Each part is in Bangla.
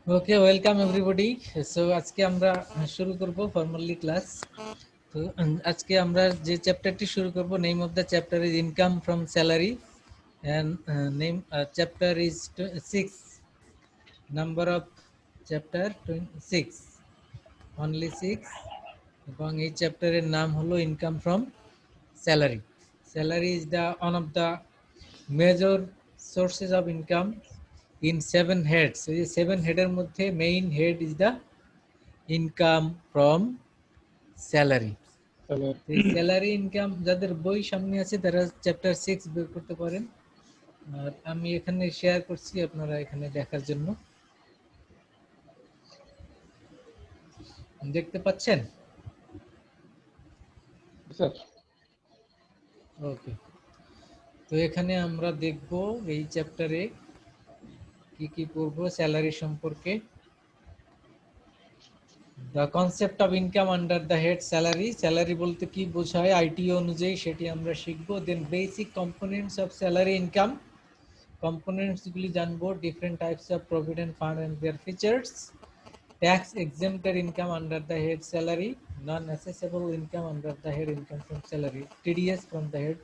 ওকে, ওয়েলকাম এভরিবডি। সো আজকে আমরা শুরু করব ফর্মালি ক্লাস। তো আজকে আমরা যে চ্যাপ্টারটি শুরু করব, name of the chapter is income from salary and name chapter is 6, number of chapter 26, only 6, এবং এই চ্যাপ্টারের নাম হলো income from salary. Salary is the one of the major sources of income in 7 heads. So এই 7 হেডের মধ্যে main head is the income from salary. এই স্যালারি ইনকাম যাদের বই সামনে আছে তারা চ্যাপ্টার 6 বের করতে পারেন, আর আমি এখানে শেয়ার করছি আপনারা এখানে দেখার জন্য। দেখতে পাচ্ছেন? ওকে, তো এখানে আমরা দেখব এই চ্যাপ্টারে কি কি পড়ব স্যালারি সম্পর্কে। The concept of income under the head salary. Salary বলতে কি বোঝায় আইটিও অনুযায়ী সেটি আমরা শিখব। Then basic components of salary income, components গুলি জানবো। Different types of provident fund and their features. Tax exempted income under the head salary, non assessable income under the head income from salary, TDS from the head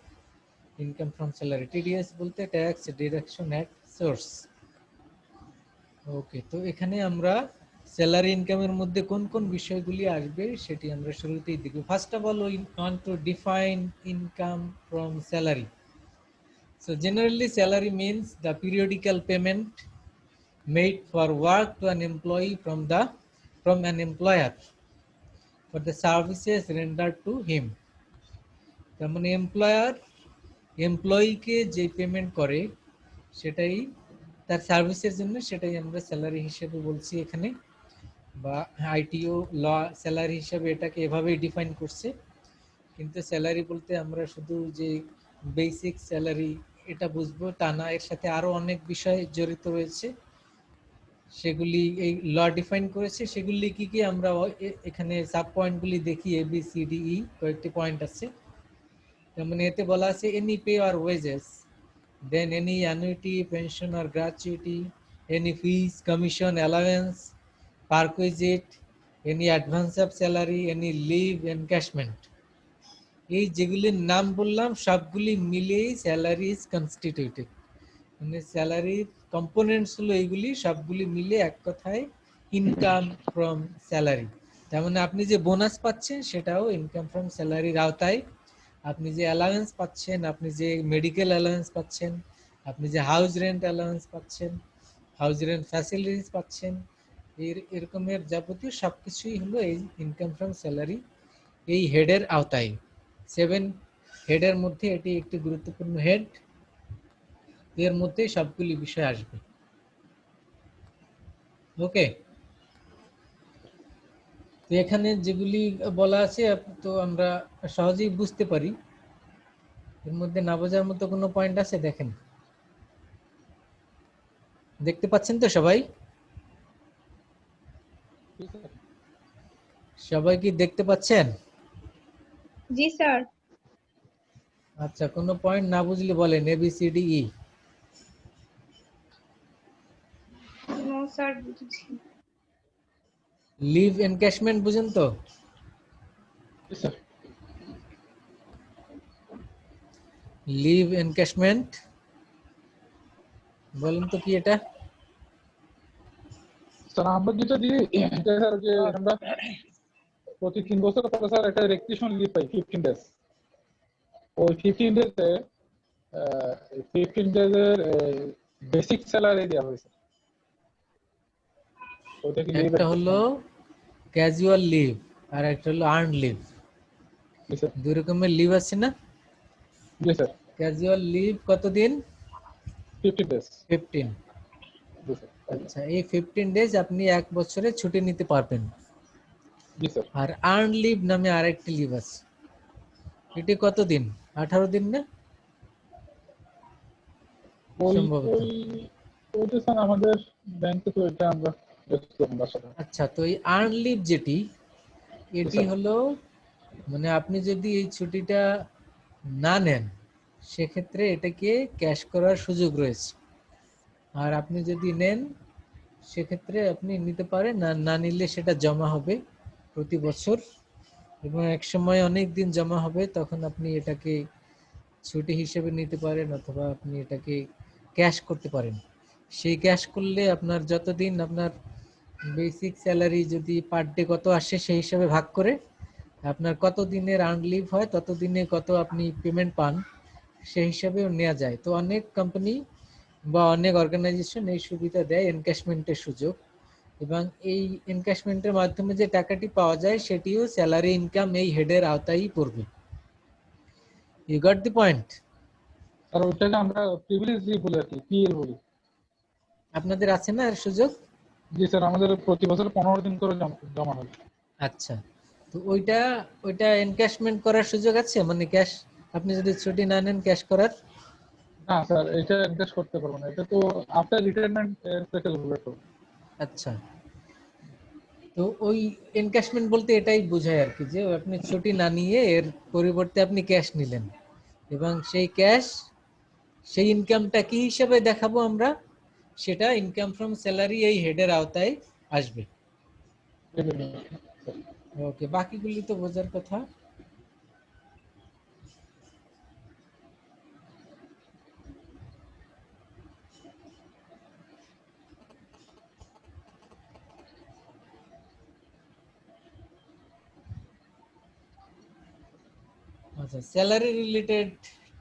income from salary. TDS বলতে tax deduction at source. Okay, তো এখানে আমরা স্যালারি ইনকামের মধ্যে কোন কোন বিষয়গুলি আসবে সেটি আমরা শুরুতেই দেখব। First of all, we want to define income from salary. So generally salary means the periodical payment made for work to an employee from an employer for the services rendered to him. তার মানে এমপ্লয়ার এমপ্লয়িকে যে পেমেন্ট করে সেটাই তার সার্ভিসের জন্য, সেটাই আমরা স্যালারি হিসেবে বলছি এখানে, বা আইটিও ল স্যালারি হিসেবে এটাকে এভাবেই ডিফাইন করছে। কিন্তু স্যালারি বলতে আমরা শুধু যে বেসিক স্যালারি এটা বুঝবো তা না, এর সাথে আরো অনেক বিষয় জড়িত রয়েছে, সেগুলি এই ল ডিফাইন করেছে। সেগুলি কি কি আমরা এখানে সাব পয়েন্টগুলি দেখি, A B C D E কয়েকটি পয়েন্ট আছে। যেমন এতে বলা আছে any pay or wages, then any annuity, pension or gratuity, any fees, commission, allowance, perquisite, any advance of salary, any leave, encashment. এই যেগুলির নাম বললাম সবগুলি মিলিয়েই স্যালারি ইজ কনস্টিটিউটেড, মানে স্যালারির কম্পোনেন্টস হলো এইগুলি, সবগুলি মিলে এক কথায় ইনকাম ফ্রম স্যালারি। তার মানে আপনি যে বোনাস পাচ্ছেন সেটাও ইনকাম ফ্রম স্যালারির আওতায়, আপনি যে অ্যালাউয়েন্স পাচ্ছেন, আপনি যে মেডিকেল অ্যালাউয়েন্স পাচ্ছেন, আপনি যে হাউস রেন্ট অ্যালাউয়েন্স পাচ্ছেন, হাউস রেন্ট ফ্যাসিলিটিস পাচ্ছেন, এরকমের যাবতীয় সবকিছুই হলো এই ইনকাম ফ্রম স্যালারি এই হেডের আওতায়। 7 হেডের মধ্যে এটি একটি গুরুত্বপূর্ণ হেড, এর মধ্যে সবগুলি বিষয় আসবে। ওকে, তো এখানে যেগুলি বলা আছে তো আমরা সহজেই বুঝতে পারি। এর মধ্যে না বোঝার মতো কোনো পয়েন্ট আছে? দেখেন, দেখতে পাচ্ছেন তো সবাই? সবাই কি দেখতে পাচ্ছেন? জি স্যার। আচ্ছা, কোনো পয়েন্ট না বুঝলে বলেন, A B C D E. No sir, বুঝেছি। লিভ এনক্যাশমেন্ট বুঝেন তো? লিভ এনক্যাশমেন্ট বলেন তো কি এটা? স্যার আমরা যেটা দিই এটা স্যার যে আমরা প্রতি 3 বছর পরে স্যার একটা রেক্টিশন লিভ পাই 15 ডেজ। ওই 15 ডেজে 15 ডেজের বেসিক স্যালারি দেওয়া হয়েছে। ওটা কি লিভ? একটা হলো ক্যাজুয়াল লিভ আর একটা হলো আর্ন লিভ। দুই রকমের লিভ আছে না? জি স্যার। ক্যাজুয়াল লিভ কতদিন? 15 ডেজ। 15। আচ্ছা, এই 15 ডেজ আপনি এক বছরে ছুটি নিতে পারবেন। জি স্যার। আর আর্ন লিভ নামে আরেকটি লিভ আছে, এটি কতদিন? 18 দিন না সম্ভবত? ওইটা স্যার আমাদের ব্যাংকে তো এটা আমরা আচ্ছা, তো এই আর্ন লিভ যেটি, এটি হলো মানে আপনি যদি এই ছুটিটা না নেন সেক্ষেত্রে এটাকে ক্যাশ করার সুযোগ রয়েছে, আর আপনি যদি নেন সেক্ষেত্রে আপনি নিতে পারেন, না না নিলে সেটা জমা হবে প্রতি বছর, এবং এক সময় অনেক দিন জমা হবে, তখন আপনি এটাকে ছুটি হিসেবে নিতে পারেন, অথবা আপনি এটাকে ক্যাশ করতে পারেন। সেই ক্যাশ করলে আপনার যতদিন আপনার বেসিক স্যালারি যদি পার ডে কত আসে সেই হিসাবে ভাগ করে আপনার কত দিনের আর্ন লিভ হয় তত দিনে কত আপনি পেমেন্ট পান সেই হিসাবেও নেওয়া যায়। তো অনেক কোম্পানি বা অনেক অর্গানাইজেশন এই সুবিধা দেয়, এনক্যাশমেন্টের সুযোগ, এবং এই এনক্যাশমেন্টের মাধ্যমে যে টাকাটি পাওয়া যায় সেটিও স্যালারি ইনকাম এই হেডের আওতায়ই পড়বে। You got the point? আর ওইটাকে আমরা প্রিভিলেজ লিভ বলি আর কি, পিএল বলি। আপনাদের আছে না এর সুযোগ? জি স্যার, আমাদের প্রতি বছর 15 দিন করে জমা হয়। আচ্ছা, তো ওইটা এনক্যাশমেন্ট করার সুযোগ আছে, মানে ক্যাশ আপনি যদি ছুটি না নেন ক্যাশ করার? না স্যার, এটা এনক্যাশ করতে পারবো না, এটা তো আফটার রিটায়ারমেন্ট সেটেল হবে তো। আচ্ছা, তো ওই এনক্যাশমেন্ট বলতে এটাই বোঝায় আর কি, যে আপনি ছুটি না নিয়ে এর পরিবর্তে আপনি ক্যাশ নিলেন, এবং সেই ক্যাশ, সেই ইনকামটা কি হিসাবে দেখাবো আমরা, সেটা ইনকাম ফ্রম স্যালারি এই হেডের আওতায় আসবে। ওকে, বাকিগুলি তো বোঝার কথা। আচ্ছা, স্যালারি রিলেটেড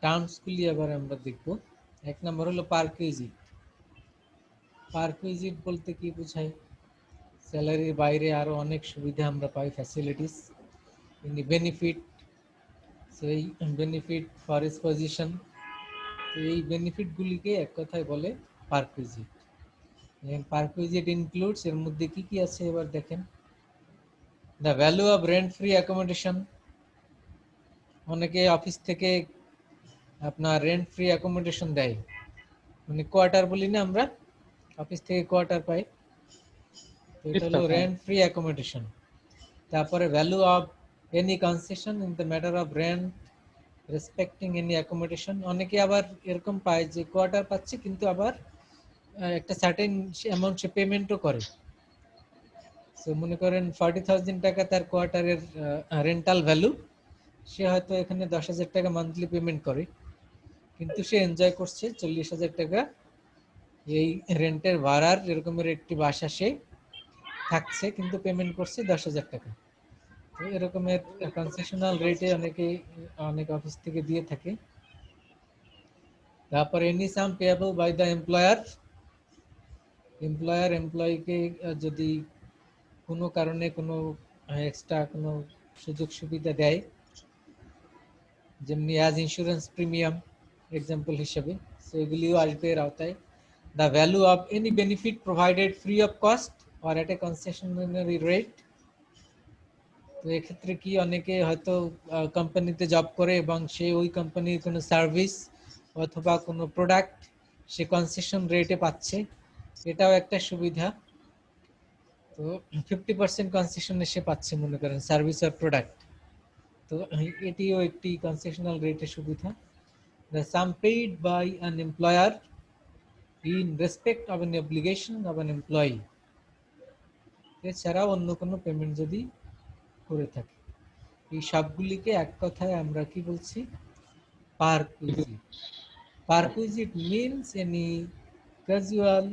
টার্মসগুলি আবার আমরা দেখব। এক নম্বর হলো পারকুইজিট। পারকুইজিট বলতে কি বোঝায়? স্যালারির বাইরে আরো অনেক সুবিধা আমরা পাই, ফ্যাসিলিটিস, বেনিফিট, সেই বেনিফিট ফর হিজ পজিশন। তো এই বেনিফিটগুলিকে এক কথায় বলে পারকুইজিট। পারকুইজিট ইনক্লুডস, এর মধ্যে কি কি আছে এবার দেখেন। The value of rent free accommodation. অনেকে অফিস থেকে আপনার রেন্ট ফ্রি অ্যাকোমোডেশন দেয়, মানে কোয়ার্টার বলি না আমরা, অফিস থেকে কোয়ার্টার পাই, তো এটা হলো রেন্ট ফ্রি অ্যাকোমোডেশন। তারপরে value of any concession in the matter of rent respecting any accommodation. অনেকে আবার এরকম পায় যে কোয়ার্টার পাচ্ছে কিন্তু আবার একটা সার্টেন অ্যামাউন্ট সে পেমেন্টও করে। সো মনে করেন 40,000 টাকা তার কোয়ার্টারের রেন্টাল ভ্যালু, সে হয়তো এখানে 10,000 টাকা মান্থলি পেমেন্ট করে, কিন্তু সে এনজয় করছে 40,000 টাকা এই রেন্টের ভাড়ার, এরকমের একটি বাসা সে থাকছে, কিন্তু পেমেন্ট করছে 10,000 টাকা। তো এরকমের কনসেশনাল রেটে অনেক অফিস থেকে দিয়ে থাকে। তারপর any sum payable by the employer. Employer এমপ্লয়িকে যদি কোনো কারণে কোনো এক্সট্রা কোনো সুযোগ সুবিধা দেয়, যেমনি অ্যাজ ইন্স্যুরেন্স প্রিমিয়াম এক্সাম্পল হিসেবে, সেগুলিও আসবে এর আওতায়। The value of any benefit provided free of cost or at a concessionary rate. তো এক্ষেত্রে কি, অনেকে হয়তো কোম্পানিতে জব করে এবং সে ওই কোম্পানির কোনো সার্ভিস অথবা কোনো প্রোডাক্ট সে কনসেশন রেটে পাচ্ছে, এটাও একটা সুবিধা। তো 50% কনসেশনে সে পাচ্ছে মনে করেন সার্ভিস আর প্রোডাক্ট, তো এটিও একটি কনসেশনাল রেটের সুবিধা। The sum paid by an employer in respect of an obligation of an employee. এছাড়াও অন্য কোনো পেমেন্ট যদি করে থাকে, এই সবগুলিকে এক কথায় আমরা কি বলছি? Perquisite. Perquisite means any casual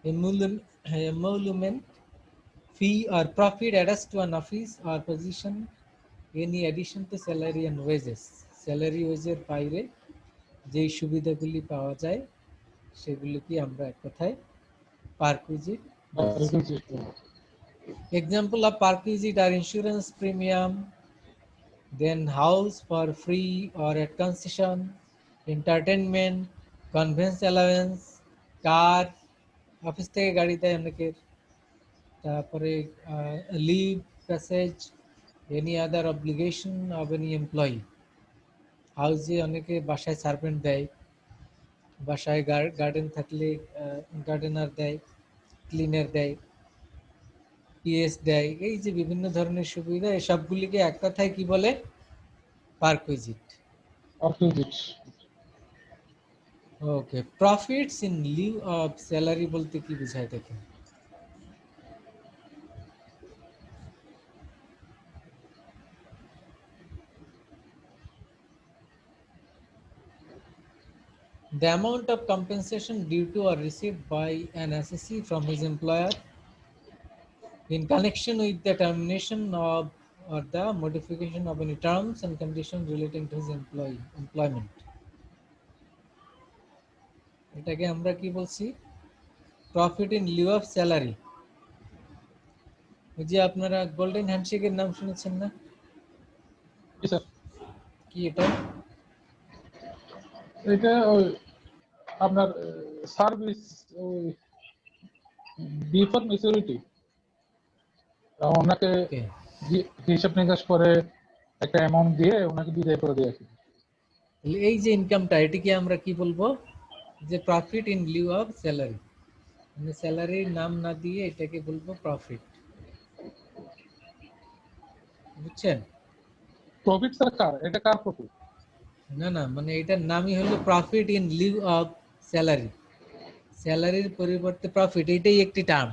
emolument, fee or profit attached to an office or position, any addition to salary and wages. Salary ওয়েজের বাইরে যেই সুবিধাগুলি পাওয়া যায় সেগুলিকে আমরা এক কথায় পারকুইজিট বলছি। Example of perquisite are insurance premium, then house for free or at concession, entertainment, conveyance allowance, car, office থেকে গাড়ি দেয় অনেকের, তারপরে leave, passage, any other obligation of any employee. হাউসে অনেকে বাসায় সার্ভেন্ট দেয়, বাসায় গার্ডেন থাকলে গার্ডেনার দেয়, ক্লিনার দেয়, পিএস দেয়, এই যে বিভিন্ন ধরনের সুবিধা, এই সবগুলিকে এক কথায় কি বলে? Perquisite. Okay, profits in lieu of salary বলতে কি বোঝায় দেখেন। The amount of compensation due to or received by an assessee from his employer in connection with the termination of or the modification of any terms and conditions relating to his employment. এটাকে আমরা কি বলছি? Profit in lieu of salary. ওই যে আপনারা গোল্ডেন হ্যান্ডশেকের নাম শুনেছেন না? জি স্যার। কি এটা? এটা ওই আপনার সার্ভিস ওই বিফোর ম্যাচুরিটি ওনাকে ওকে, হিসাব নিকাশ করে একটা অ্যামাউন্ট দিয়ে ওনাকে বিদায় করে দিয়ে আসি। তাহলে এই যে ইনকামটা এটিকে আমরা কি বলবো? যে profit in lieu of salary. মানে স্যালারির নাম না দিয়ে এটাকে বলবো প্রফিট। বুঝছেন? প্রফিট স্যার কার? এটা কার প্রফিট? না না, মানে এটার নামই হলো profit in lieu of salary. স্যালারির পরিবর্তে প্রফিট, এটাই একটি টার্ম,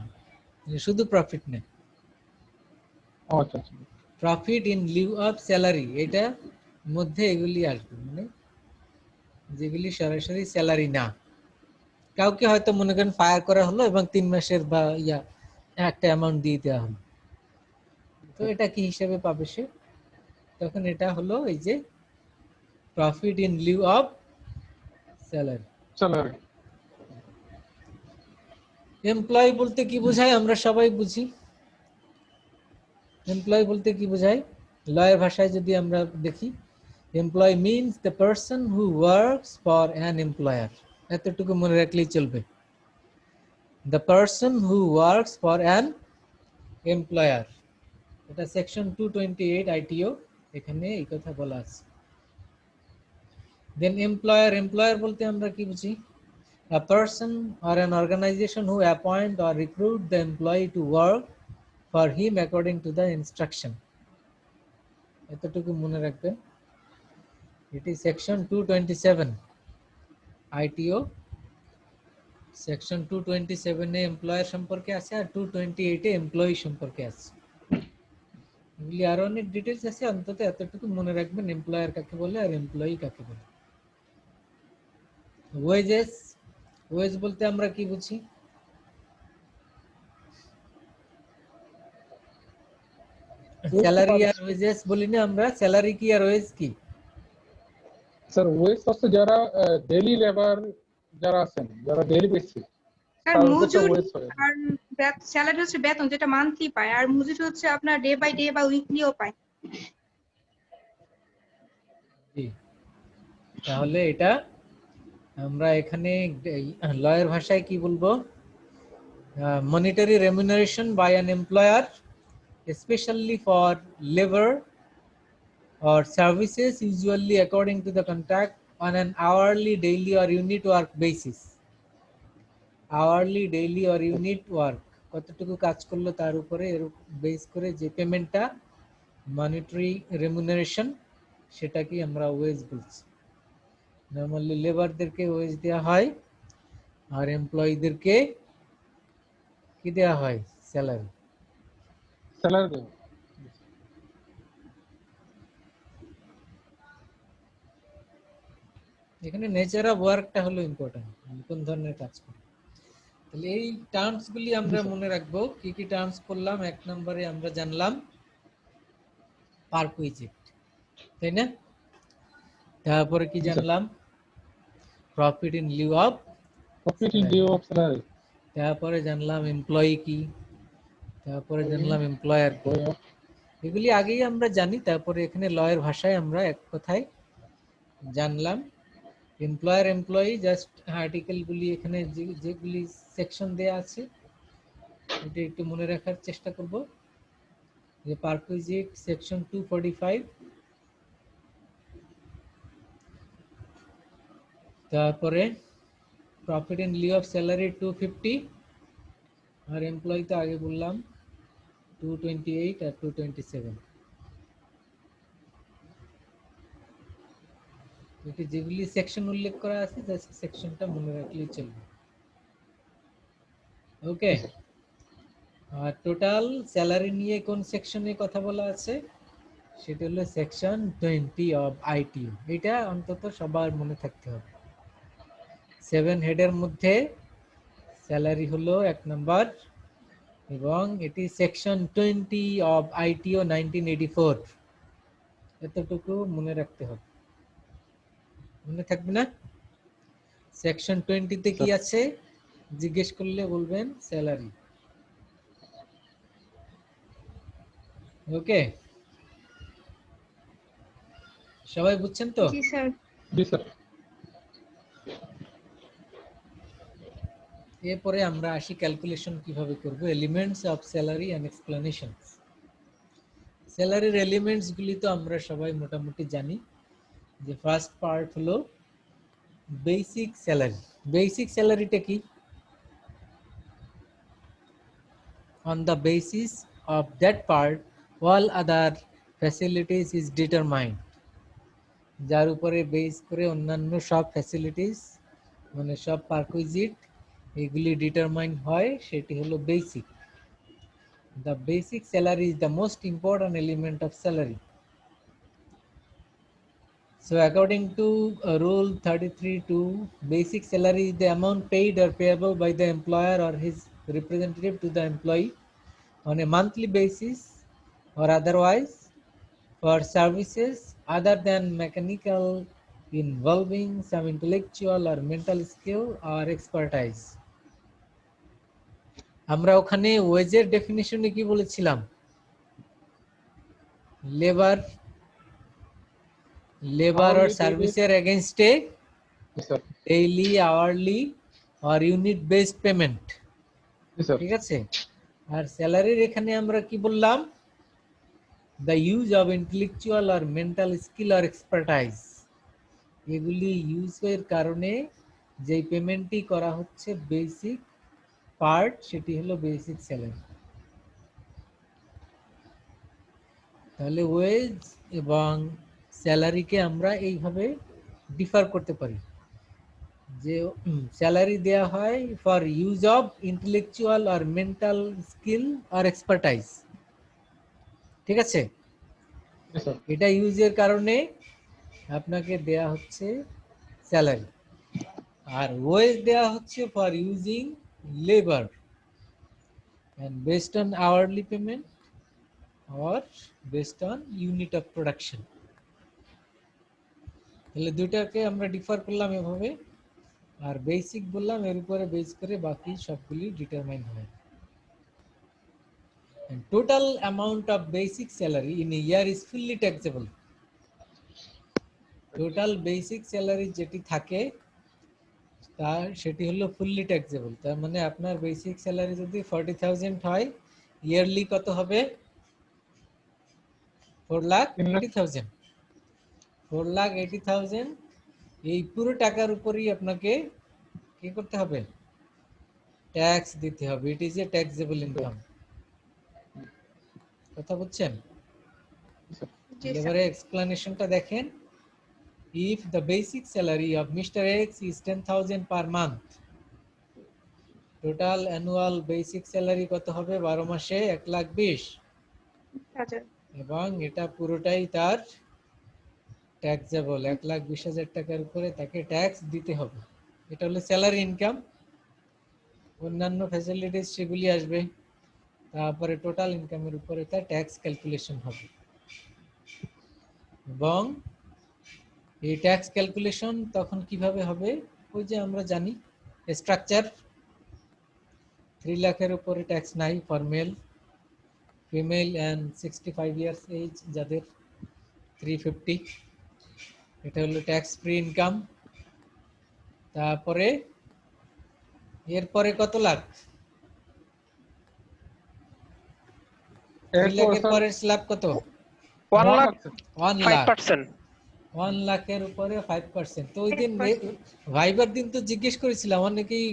শুধু প্রফিট না। আচ্ছা আচ্ছা। Profit in lieu of salary, এটা মধ্যে এগুলি আসবে, মানে যেগুলি সরাসরি স্যালারি না। কাউকে হয়তো মনে করেন ফায়ার করা হলো এবং 3 মাসের বা একটা অ্যামাউন্ট দিয়ে দেওয়া হলো, তো এটা কি হিসেবে পাবে সে? তখন এটা হলো এই যে profit in lieu of salary. Salary. Employee বলতে কি বোঝায় আমরা সবাই বুঝি। এমপ্লয় বলতে কি বোঝায় লয়ের ভাষায় যদি আমরা দেখি, employee means the person who works for an employer. এতটুকু মনে রাখলেই চলবে, the person who works for an employer. এটা সেকশন 228 আইটিও, এখানে এই কথা বলা আছে। দেন এমপ্লয়ার, এমপ্লয়ার বলতে আমরা কি বুঝি? A person or an organization who appoint or recruit the employee to work for him according to the instruction. এতটুকু মনে রাখবেন। এটি সেকশন 227 আইটিও, সেকশন 227 এ এমপ্লয়ার সম্পর্কে আছে আর 228 এ এমপ্লয়ি সম্পর্কে আছে। এগুলি আরো অনেক ডিটেলস আছে, অন্তত এতটুকু মনে রাখবেন এমপ্লয়ার কাকে বলে আর এমপ্লয়ি কাকে বলে। ওয়েজেস, ওয়েজ বলতে আমরা কি বুঝি? স্যালারি আর ওয়েজেস বলি না আমরা, স্যালারি কি আর ওয়েজ কি? স্যার ওয়েজ হচ্ছে যারা ডেইলি লেবার যারা আছেন, যারা ডেইলি বেসিস, স্যার তাদেরকে মজুরি ওয়েজ হয়। আর স্যালারি হচ্ছে বেতন, যেটা মান্থলি পায়, আর মজুরি হচ্ছে আপনার ডে বাই ডে বা উইকলিও পায়। জি, তাহলে এটা আমরা এখানে লয়ের ভাষায় কি বলবো? Monetary remuneration by an employer especially for labor or services usually according to the contract on an hourly, daily or unit work basis. Hourly, daily or unit work, কতটুকু কাজ করলো তার উপরে বেস করে যে পেমেন্টটা, মনিটারি রেমুনারেশন, সেটাকে আমরা ওয়েজ বলছি। নরমালি লেবারদেরকে ওয়েজ দেওয়া হয় আর এমপ্লয়ীদেরকে কি দেওয়া হয়? স্যালারি। স্যালারি দেয়। এখানে নেচার অফ ওয়ার্কটা হলো ইম্পর্টেন্ট, কোন ধরনের কাজ করে। তাহলে এই টার্মস গুলি আমরা মনে রাখবো। কি কি টার্মস করলাম? 1 নম্বরে আমরা জানলাম পারকুইজিট, তাই না? তারপরে কি জানলাম? Profit in lieu of profit in lieu of salary. তারপরে জানলাম এমপ্লয়ি কি, তারপরে জানলাম এমপ্লয়ার কি। এগুলি আগেই আমরা জানি, তারপরে এখানে লয়ের ভাষায় আমরা এক কথায় জানলাম। এমপ্লয়ার এমপ্লয়ি জাস্ট আর্টিকেল গুলি এখানে যেগুলি সেকশন দেয়া আছে এটা একটু মনে রাখার চেষ্টা করব। যে পারকুইজিট সেকশন 245, তারপরে profit in lieu of salary 250, আর এমপ্লয়ি তো আগে বললাম 228 আর 227। এটি যেগুলি সেকশন উল্লেখ করা আছে জাস্ট সেকশনটা মনে রাখলেই চলবে। ওকে, আর টোটাল স্যালারি নিয়ে কোন সেকশনে কথা বলা আছে? সেটা হলো সেকশন 20 অফ আইটিইউ। এটা অন্তত সবার মনে থাকতে হবে। 7 হেডের মধ্যে স্যালারি হলো 1 নাম্বার, এবং এটি সেকশন 20 অফ আইটিও 1984। এতটুকু মনে রাখতে হবে, মনে থাকবে না? সেকশন 20 তে কি আছে জিজ্ঞেস করলে বলবেন স্যালারি। ওকে, সবাই বুঝছেন তো? জি স্যার। জি স্যার। এরপরে আমরা আসি ক্যালকুলেশন কিভাবে করব, elements of salary and explanations. স্যালারির এলিমেন্টস গুলি তো আমরা সবাই মোটামুটি জানি, যে ফার্স্ট পার্ট হলো বেসিক স্যালারি। বেসিক স্যালারিটা কি? on the basis of that part all other facilities is determined, যার উপরে বেস করে অন্যান্য সব ফ্যাসিলিটিস মানে সব পারকুইজিট এগুলি ডিটারমাইন হয়, সেটি হলো basic. The basic salary is the most important element of salary. So according to rule 33(2), basic salary is the amount paid or payable by the employer or his representative to the employee on a monthly basis or otherwise for services other than mechanical involving some intellectual or mental skill or expertise. আমরা ওখানে ওয়েজের ডেফিনিশনে কি বলেছিলাম? লেবার or সার্ভিসের এগেইনস্টে daily, hourly or unit based payment. ঠিক আছে, আর স্যালারির এখানে আমরা কি বললাম? the use of intellectual or mental skill or expertise, এগুলি ইউজের কারণে যে পেমেন্টটি করা হচ্ছে বেসিক পার্ট, সেটি হলো বেসিক স্যালারি। তাহলে ওয়েজ এবং স্যালারিকে আমরা এইভাবে ডিফার করতে পারি, যে স্যালারি দেয়া হয় ফর ইউজ অফ ইন্টেলেকচুয়াল আর মেন্টাল স্কিল আর এক্সপার্টাইজ। ঠিক আছে, এটা ইউজের কারণে আপনাকে দেয়া হচ্ছে স্যালারি, আর ওয়েজ দেয়া হচ্ছে for using labour and based on hourly payment or based on unit of production. তাহলে দুইটাকে আমরা ডিফার করলাম এভাবে, আর বেসিক বললাম এর উপরে বেস করে বাকি সবগুলি ডিটারমাইন হয়। And total amount of basic salary in a year is fully taxable. Total basic salary যেটি থাকে তার সেটি হলো ফুললি ট্যাক্সেবল। তার মানে আপনার বেসিক স্যালারি যদি 40,000 হয়, ইয়ারলি কত হবে? 4,80,000। 4,80,000 এই পুরো টাকার উপরই আপনাকে কি করতে হবে? ট্যাক্স দিতে হবে। It is a taxable income. কথা বুঝছেন? জি স্যার। এবারে এক্সপ্লেনেশনটা দেখেন। If the basic salary of Mr. X is 10,000 per month, total annual basic salary কত হবে? 12 মাসে 1,20,000, আচ্ছা। এবং এটা পুরোটাই তার ট্যাক্সেবল। 1,20,000 টাকার উপরে তাকে ট্যাক্স দিতে হবে। এটা হলো স্যালারি ইনকাম। অন্যান্য ফ্যাসিলিটিস সেগুলি আসবে, তারপরে টোটাল ইনকামের উপরে তার ট্যাক্স ক্যালকুলেশন হবে। এবং এই ট্যাক্স ক্যালকুলেশন তখন কিভাবে হবে? ওই যে আমরা জানি স্ট্রাকচার, 3 লাখের উপরে ট্যাক্স নাই for male, female and 65 years age যাদের 350, এটা হলো ট্যাক্স ফ্রি ইনকাম। তারপরে এরপরে কত লাখ? 3 লাখের পরের স্ল্যাব কত? 1 লাখ 1 লাখ। 5%। 1 লাখের উপরে 5%। তো ওই দিন ভাইবার দিন তো জিজ্ঞেস করেছিলাম, অনেকেই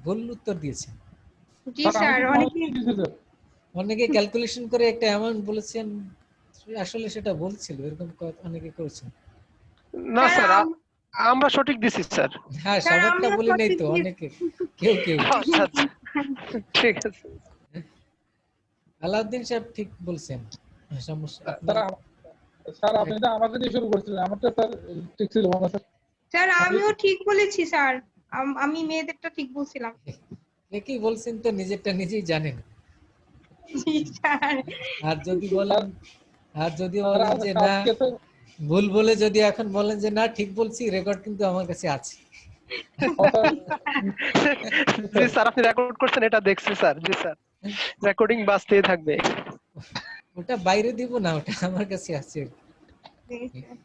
ভুল উত্তর দিয়েছে। জি স্যার, অনেকে ক্যালকুলেশন করে একটা অ্যামাউন্ট বলেছেন, আসলে সেটা ভুল ছিল, এরকম অনেকে করেছেন। না স্যার স্যার, আমরা সঠিক দিছি স্যার। হ্যাঁ, স্যার সবারটা আমিও বলি নাই সঠিক তো, দিয়েছি। অনেকে কেউ আচ্ছা আচ্ছা, ঠিক আছে। আলাউদ্দিন সাহেব ঠিক বলছেন। সমস্যা স্যার আপনার স্যার আপনি তো আমাকে দিয়ে শুরু করছিলেন, আমারটা স্যার ঠিক ছিল না স্যার। স্যার আমিও ঠিক বলেছি স্যার, আমি মেয়েদেরটা ঠিক বলছিলাম। একই বলছেন তো, নিজেরটা নিজেই জানেন। জি স্যার। আর যদি বলেন, আর যদি স্যার বলেন যে না আজকে তো ভুল বলে, যদি এখন বলেন যে না ঠিক বলছি, রেকর্ড কিন্তু আমার কাছে আছে। জি স্যার, আপনি রেকর্ড করছেন এটা দেখছি স্যার। জি স্যার, রেকর্ডিং বাজতেই থাকবে। ওটা বাইরে দিব না, ওটা আমার কাছে আছে। জি, স্যার।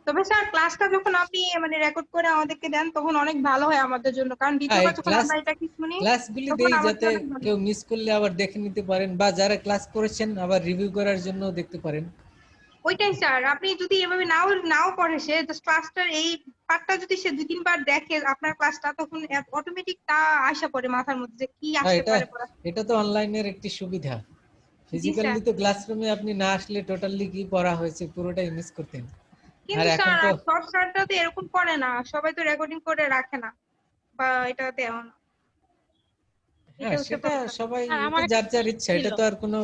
তবে স্যার ক্লাসটা যখন আপনি মানে রেকর্ড করে আমাদেরকে দেন তখন অনেক ভালো হয় আমাদের জন্য, কারণ হ্যাঁ, দ্বিতীয়বার যখন আমরা এটা কি শুনি ক্লাসগুলি তখন দেই আমাদের যাতে অনেক ভালো কেউ মিস করলে আবার দেখে নিতে পারেন, বা যারা ক্লাস করেছেন আবার রিভিউ করার জন্য দেখতে পারেন। ওইটাই স্যার, আপনি যদি এভাবে নাও পড়ে সে জাস্ট ক্লাসটার এই পার্টটা যদি সে 2-3 বার দেখে আপনার ক্লাসটা, তখন অটোমেটিক তা আসা পড়ে মাথার মধ্যে যে কি হ্যাঁ, আসতে পারে পড়া। এটা তো অনলাইনের একটি সুবিধা। জি স্যার। ফিজিক্যালি তো ক্লাসরুমে আপনি না আসলে টোটালি কি পড়া হয়েছে পুরোটাই মিস করতেন। আর কিন্তু এখন স্যার তো সব স্যাররা তো এরকম করে না, সবাই তো রেকর্ডিং করে রাখে না বা এটা দেয় না, এটা হ্যাঁ, হচ্ছে সেটা প্রবলেম। সবাই, আর এটা আমার একটা যার যার question ইচ্ছা, এটা ছিল। তো আর কোনো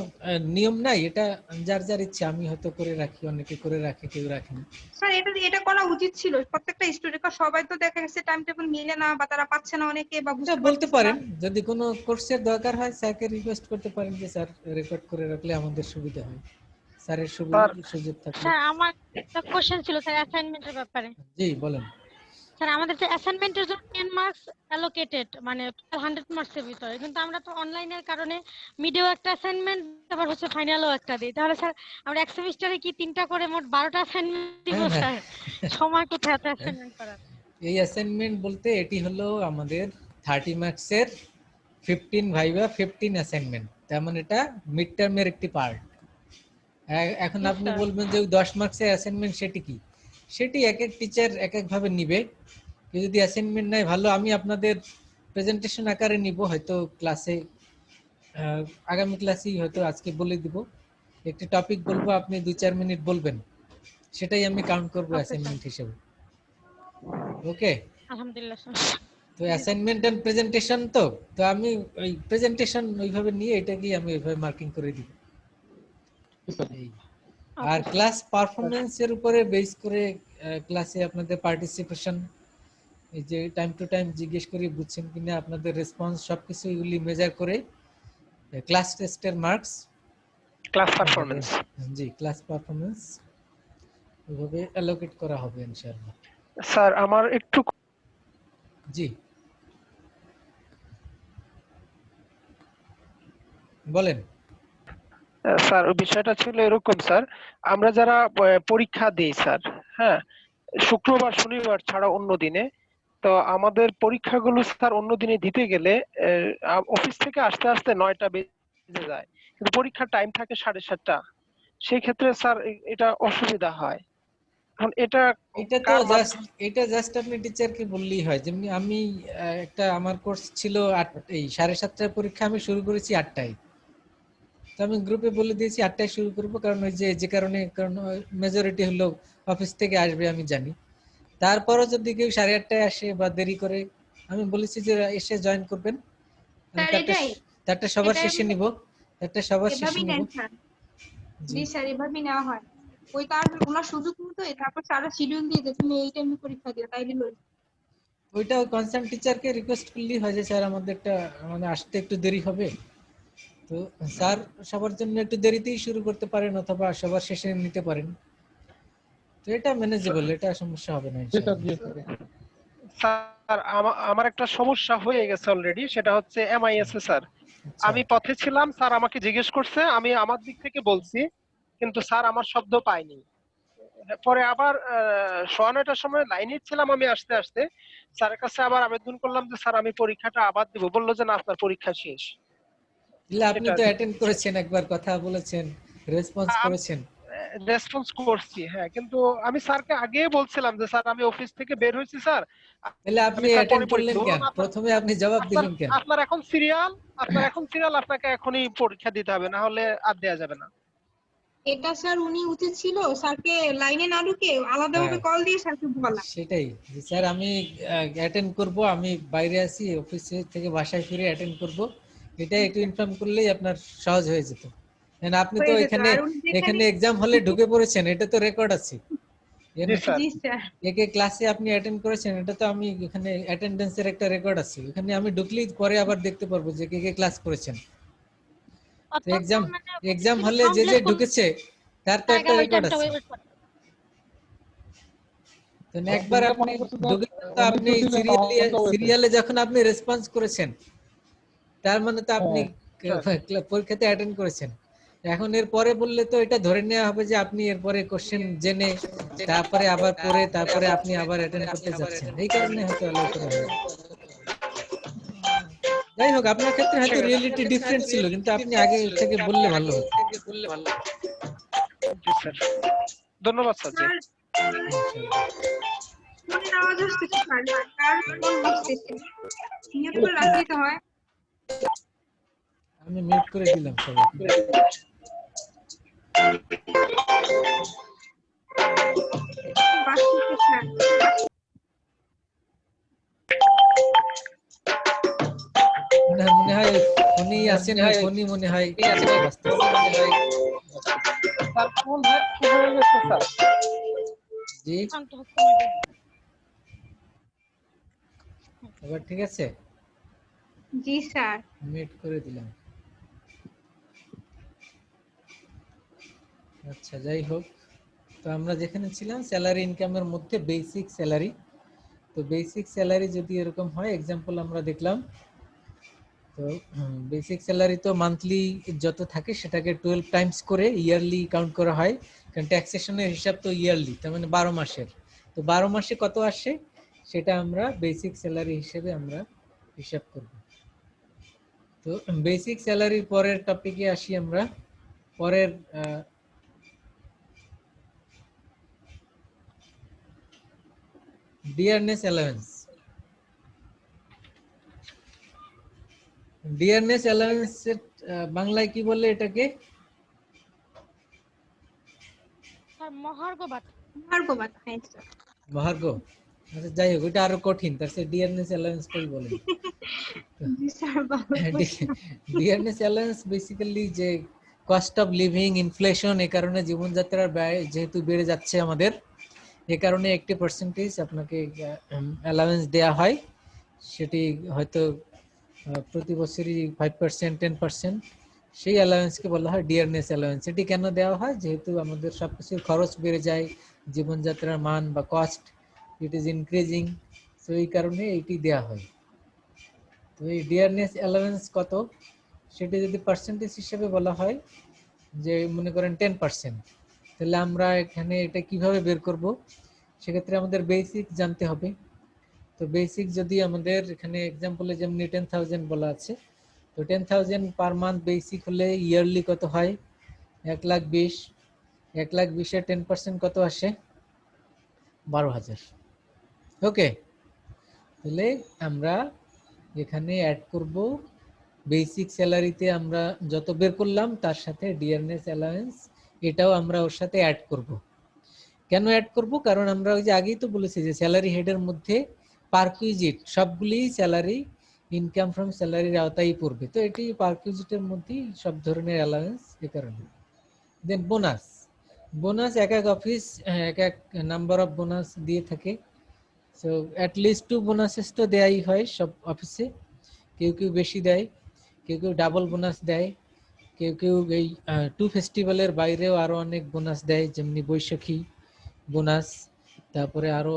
নিয়ম নাই, এটা যার যার ইচ্ছা। আমি হয়তো করে রাখি, অনেকে করে রাখে, কেউ রাখে না। স্যার এটা করা উচিত ছিল প্রত্যেকটা স্টুডেন্ট, সবাই তো দেখা গেছে টাইম টেবিল মিলে না বা তারা পাচ্ছে না অনেকে বা এটা বুঝতে বলতে পারতেছে না। পারেন, যদি কোনো কোর্সের দরকার হয় স্যারকে রিকোয়েস্ট করতে পারেন যে স্যার রেকর্ড করে রাখলে আমাদের সুবিধা হয়, স্যারের স্যার সুযোগ থাকলে। স্যার আমার একটা কোশ্চেন ছিল স্যার অ্যাসাইনমেন্টের ব্যাপারে। জি বলেন। স্যার আমাদের যে অ্যাসাইনমেন্টের জন্য 10 মার্কস অ্যালোকেটেড, মানে 100 মার্কসের ভিতরে, কিন্তু আমরা তো অনলাইনের কারণে মিডেও একটা অ্যাসাইনমেন্ট আবার হচ্ছে ফাইনালও একটা দিই। তাহলে স্যার আমরা এক সেমিস্টারে কি 3টা করে মোট 12টা অ্যাসাইনমেন্ট দিব হ্যাঁ, স্যার? সময় কোথায় এত অ্যাসাইনমেন্ট করার? এই অ্যাসাইনমেন্ট বলতে এটি হলো আমাদের 30 মার্কসের 15 ভাইভা 15 অ্যাসাইনমেন্ট, তার মানে এটা মিড টার্মের একটি পার্ট। এখন Yes, আপনি sir. বলবেন যে 10 মার্কসের অ্যাসাইনমেন্ট সেটি কি, সেটি এক এক টিচার এক এক ভাবে নিবে। কেউ যদি অ্যাসাইনমেন্ট নেয় ভালো, আমি আপনাদের প্রেজেন্টেশন আকারে নিব হয়তো ক্লাসে, আগামী ক্লাসেই হয়তো আজকে বলে দিব। একটি টপিক বলবো, আপনি 2-4 মিনিট বলবেন, সেটাই আমি কাউন্ট করব Okay, অ্যাসাইনমেন্ট sir. হিসেবে। ওকে, আলহামদুলিল্লাহ স্যার। তো অ্যাসাইনমেন্ট এন্ড প্রেজেন্টেশন, তো আমি ওই প্রেজেন্টেশন ওইভাবে নিয়ে এটাকেই আমি ওইভাবে মার্কিং করে দিব। এই আর Okay, sir. ক্লাস পারফরম্যান্সের উপরে বেস করে ক্লাসে আপনাদের পার্টিসিপেশন, এই যে টাইম টু টাইম জিজ্ঞেস করে বুঝছেন কিনা, আপনাদের রেসপন্স, সবকিছু এগুলি মেজার করে ক্লাস টেস্টের মার্কস, ক্লাস পারফরম্যান্স। জি ক্লাস পারফরম্যান্স ওইভাবে অ্যালোকেট করা হবে ইনশাআল্লাহ। স্যার আমার একটু, জি বলেন। স্যার ওই বিষয়টা ছিল এরকম স্যার, আমরা যারা পরীক্ষা দিই স্যার, হ্যাঁ, শুক্রবার শনিবার ছাড়া অন্য দিনে, তো আমাদের পরীক্ষাগুলো স্যার অন্য দিনে দিতে গেলে অফিস থেকে আসতে আসতে 9টা বেজে যায়, কিন্তু পরীক্ষার টাইম থাকে 7:30। সেই ক্ষেত্রে স্যার এটা অসুবিধা হয়। এখন এটা এটা তো কার এটা জাস্ট আপনি টিচারকে বললেই হয়। যেমনি আমি একটা, আমার কোর্স ছিল এই 7:30টার পরীক্ষা, আমি শুরু করেছি 8টায়। তো আমি গ্রুপে বলে দিয়েছি 8টায় শুরু করবো, কারণ ওই যে কারণে, কারণ মেজরিটি হলো অফিস থেকে আসবে আমি জানি। তারপরও যদি কেউ 8:30টায় আসে বা দেরি করে, আমি বলেছি যে এসে জয়েন করবেন, আমি স্যার তারটা সবার এটাই শেষে নিব, তারটা সবার শেষে এভাবেই নিব। নেন স্যার। জি জি স্যার, এভাবেই নেওয়া হয়। ওই তার ওনার সুযোগ মতো তারপর সারা শিডিউল দিয়ে দেয়, তুমি এই টাইমে পরীক্ষা দিও, তাইলে হলো। ওইটা কনসার্ন টিচারকে রিকোয়েস্ট করলেই হয় যে স্যার আমাদেরটা মানে আসতে একটু দেরি হবে, তো স্যার সবার জন্য একটু দেরিতেই শুরু করতে পারেন অথবা সবার শেষে নিতে পারেন। তো এটা ম্যানেজেবল, এটা সমস্যা হবে না জি স্যার, ইনশাআল্লাহ। জি স্যার। স্যার আমার একটা সমস্যা হয়ে গেছে অলরেডি, সেটা হচ্ছে এমআইএস এ স্যার। আচ্ছা, আমি পথে ছিলাম, স্যার আমাকে জিজ্ঞেস করছে, আমি আমার দিক থেকে বলছি, কিন্তু স্যার আমার শব্দ পাইনি। পরে আবার 9:15টার সময় লাইনে ছিলাম, আমি আসতে আসতে স্যারের কাছে আবার আবেদন করলাম যে স্যার আমি পরীক্ষাটা আবার দিব, বললো যে না আপনার পরীক্ষা শেষ। তাহলে আপনি এটা তো অ্যাটেন্ড করেছেন, একবার কথা বলেছেন, রেসপন্স করেছেন। রেসপন্স করছি, হ্যাঁ, কিন্তু আমি স্যারকে আগেই বলছিলাম যে স্যার আমি অফিস থেকে বের হয়েছি স্যার, তাহলে আপনি আমি স্যার অ্যাটেন্ড পরে পরীক্ষা করলেন দেব। কেন? প্রথমে আপনি জবাব আপনার দিলেন কেন? আপনার এখন সিরিয়াল, আপনাকে এখনই পরীক্ষা দিতে হবে, না হলে আর দেয়া যাবে না। এটা স্যার উনি উচিত ছিল স্যারকে লাইনে না ঢুকে আলাদাভাবে হ্যাঁ কল দিয়ে স্যারকে বলা। সেটাই যে স্যার আমি অ্যাটেন্ড করব, আমি বাইরে আছি, অফিসে থেকে বাসায় ফিরে অ্যাটেন্ড করব, এটা একটু ইনফর্ম করলেই আপনার সহজ হয়ে যেত। কারণ আপনি তো হয়ে যেত। এখানে আর উনি যেখানে, এখানে এক্সাম হলে ঢুকে পড়েছেন, এটা তো রেকর্ড আছে। জি স্যার। জি স্যার, কে ক্লাসে আপনি অ্যাটেন্ড করেছেন, এটা তো আমি এখানে অ্যাটেন্ডেন্সের একটা রেকর্ড আছে, এখানে আমি ঢুকলেই পরে আবার দেখতে পারবো যে কে ক্লাস করেছেন। তো অথবা এক্সাম মানে এক্সাম অফিসিয়ালি হলে ফর্ম যে ফিল যে আপ করলে ঢুকেছে তার তো তার আগে একটা আবার রেকর্ড এক্সামটা আছে। ওয়েট করতে। তো একবার যেটা আপনি মনে করছে স্যার ঢুকেছেন, তো উনি আপনি তো ছিলেন সিরিয়ালি অন দ্য ওয়েতে। সিরিয়ালে যখন আপনি রেসপন্স করেছেন, তার মানে তো আপনি হ্যাঁ পরীক্ষাতে অ্যাটেন্ড করেছেন। এখন এর পরে বললে তো এটা ধরে নেওয়া হবে যে আপনি এরপরে কোশ্চেন জেনে তারপরে আবার পড়ে তারপরে আপনি আবার অ্যাটেন্ড করতে যাচ্ছেন, এই কারণে হয়তো অ্যালাউ করা হয়। যাই হোক, আপনার ক্ষেত্রে হয়তো ঠিক আছে। রিয়েলিটি ডিফারেন্ট ছিল, কিন্তু আপনি আগে থেকে বললে ভালো হতো। জি স্যার, ধন্যবাদ স্যার। জি স্যার ইনশাআল্লাহ। ফোনের আওয়াজ আসতেছে স্যার, কার ফোন আসতেছে? মিউট করে রাখলেই তো হয়। আমি মিউট করে দিলাম সবাইকে। বাসটিতে স্যার। মনে হয় ফোনই আসেন, ওই ফোনই মনে হয় বাজতেছে। স্যার ফোন হ্যাক হয়ে গেছে স্যার। জি, শান্ত হচ্ছে maybe। এবার ঠিক আছে, জি স্যার। মিউট করে দিলাম। আচ্ছা যাই হোক, তো আমরা যেখানে ছিলাম স্যালারি ইনকামের মধ্যে বেসিক স্যালারি। তো বেসিক স্যালারি যদি এরকম হয়, এক্সাম্পল আমরা দেখলাম, তো বেসিক স্যালারি তো মান্থলি যত থাকে সেটাকে 12 টাইমস করে ইয়ারলি কাউন্ট করা হয়, কারণ ট্যাক্সেশনের হিসাব তো ইয়ারলি, তার মানে 12 মাসের। তো 12 মাসে কত আসে সেটা আমরা বেসিক স্যালারি হিসেবে আমরা হিসাব করব। তো বেসিক স্যালারির পরের টপিকে আসি আমরা। পরের ডিয়ারনেস অ্যালাউন্স। ডিয়ারনেস অ্যালাউন্সের বাংলায় কি বলে এটাকে? স্যার মহার্ঘ ভাতা। ভার্গবাদ, হ্যাঁ স্যার। মহার্ঘ। আচ্ছা যাই হোক, এটা আরো কঠিন, তার সাথে ডিয়ারনেস অ্যালাউন্সটাই বলেন। জি স্যার, ভালো প্রশ্ন। ডিয়ারনেস অ্যালাউন্স বেসিক্যালি যে কস্ট অফ লিভিং, ইনফ্লেশন, এই কারণে জীবনযাত্রার ব্যয় যেহেতু বেড়ে যাচ্ছে আমাদের, এই কারণে একটি পার্সেন্টেজ আপনাকে অ্যালাউন্স দেয়া হয়। সেটি হয়তো প্রতি বছরই 5%, 10%, সেই অ্যালাউন্সকে বলা হয় ডিয়ারনেস অ্যালাউন্স। এটি কেন দেওয়া হয়? যেহেতু আমাদের সবকিছুর খরচ বেড়ে যায়, জীবনযাত্রার মান বা কস্ট ইট ইজ ইনক্রিজিং, তো এই কারণে এটি দেওয়া হয়। তো এই ডিয়ারনেস অ্যালাউন্স কত, সেটি যদি পার্সেন্টেজ হিসেবে বলা হয়, যে মনে করেন 10%, তাহলে আমরা এখানে এটা কিভাবে বের করব? সেক্ষেত্রে আমাদের বেসিক জানতে হবে। তো বেসিক যদি আমাদের এখানে এক্সাম্পলে যেমনি 10,000 বলা আছে, তো 10,000 পার মান্থ বেসিক হলে ইয়ারলি কত হয়? 1,20,000। 1,20,000 10% কত আসে? 12,000। ওকে, তাহলে আমরা এখানে অ্যাড করব বেসিক স্যালারিতে আমরা যত বের করলাম তার সাথে ডিয়ারনেস অ্যালাউন্স, এটাও আমরা ওর সাথে অ্যাড করব। কেন অ্যাড করব? কারণ আমরা ওই যে আগেই তো বলেছি যে স্যালারি হেডের মধ্যে পারকুইজিট সবগুলি স্যালারি ইনকাম ফ্রম স্যালারির আওতায় পড়বে, তো এটি পারকুইজিটের মধ্যেই সব ধরনের অ্যালাউন্স, এ কারণে। দেন বোনাস। বোনাস এক এক অফিস এক এক নাম্বার অফ বোনাস দিয়ে থাকে। সো অ্যাটলিস্ট 2 বোনাসেস তো দেয়াই হয় সব অফিসে। কেউ কেউ বেশি দেয়, কেউ কেউ ডাবল বোনাস দেয়, কেউ কেউ এই 2 ফেস্টিভ্যালের বাইরেও আরো অনেক বোনাস দেয়, যেমনি বৈশাখী বোনাস, তারপরে আরো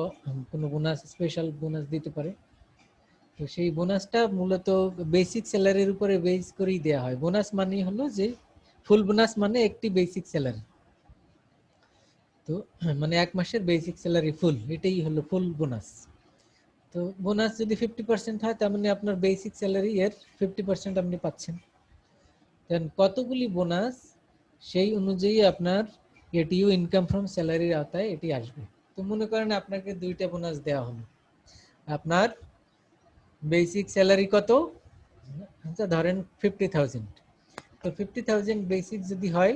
কোনো বোনাস, স্পেশাল বোনাস দিতে পারে। তো সেই বোনাসটা মূলত বেসিক স্যালারির উপরে বেস করেই দেওয়া হয়। বোনাস মানে হলো যে ফুল বোনাস মানে একটি বেসিক স্যালারি, তো মানে এক মাসের বেসিক স্যালারি ফুল, এটাই হলো ফুল বোনাস। তো বোনাস যদি 50% হয়, তার মানে আপনার বেসিক স্যালারি এর 50% আপনি পাচ্ছেন। দেন কতগুলি বোনাস, সেই অনুযায়ী আপনার এটিও ইনকাম ফ্রম স্যালারির আওতায় এটি আসবে। তো মনে করেন আপনাকে 2টা বোনাস দেওয়া হলো, আপনার বেসিক স্যালারি কত? আচ্ছা ধরেন 50,000। তো 50,000 বেসিক যদি হয়,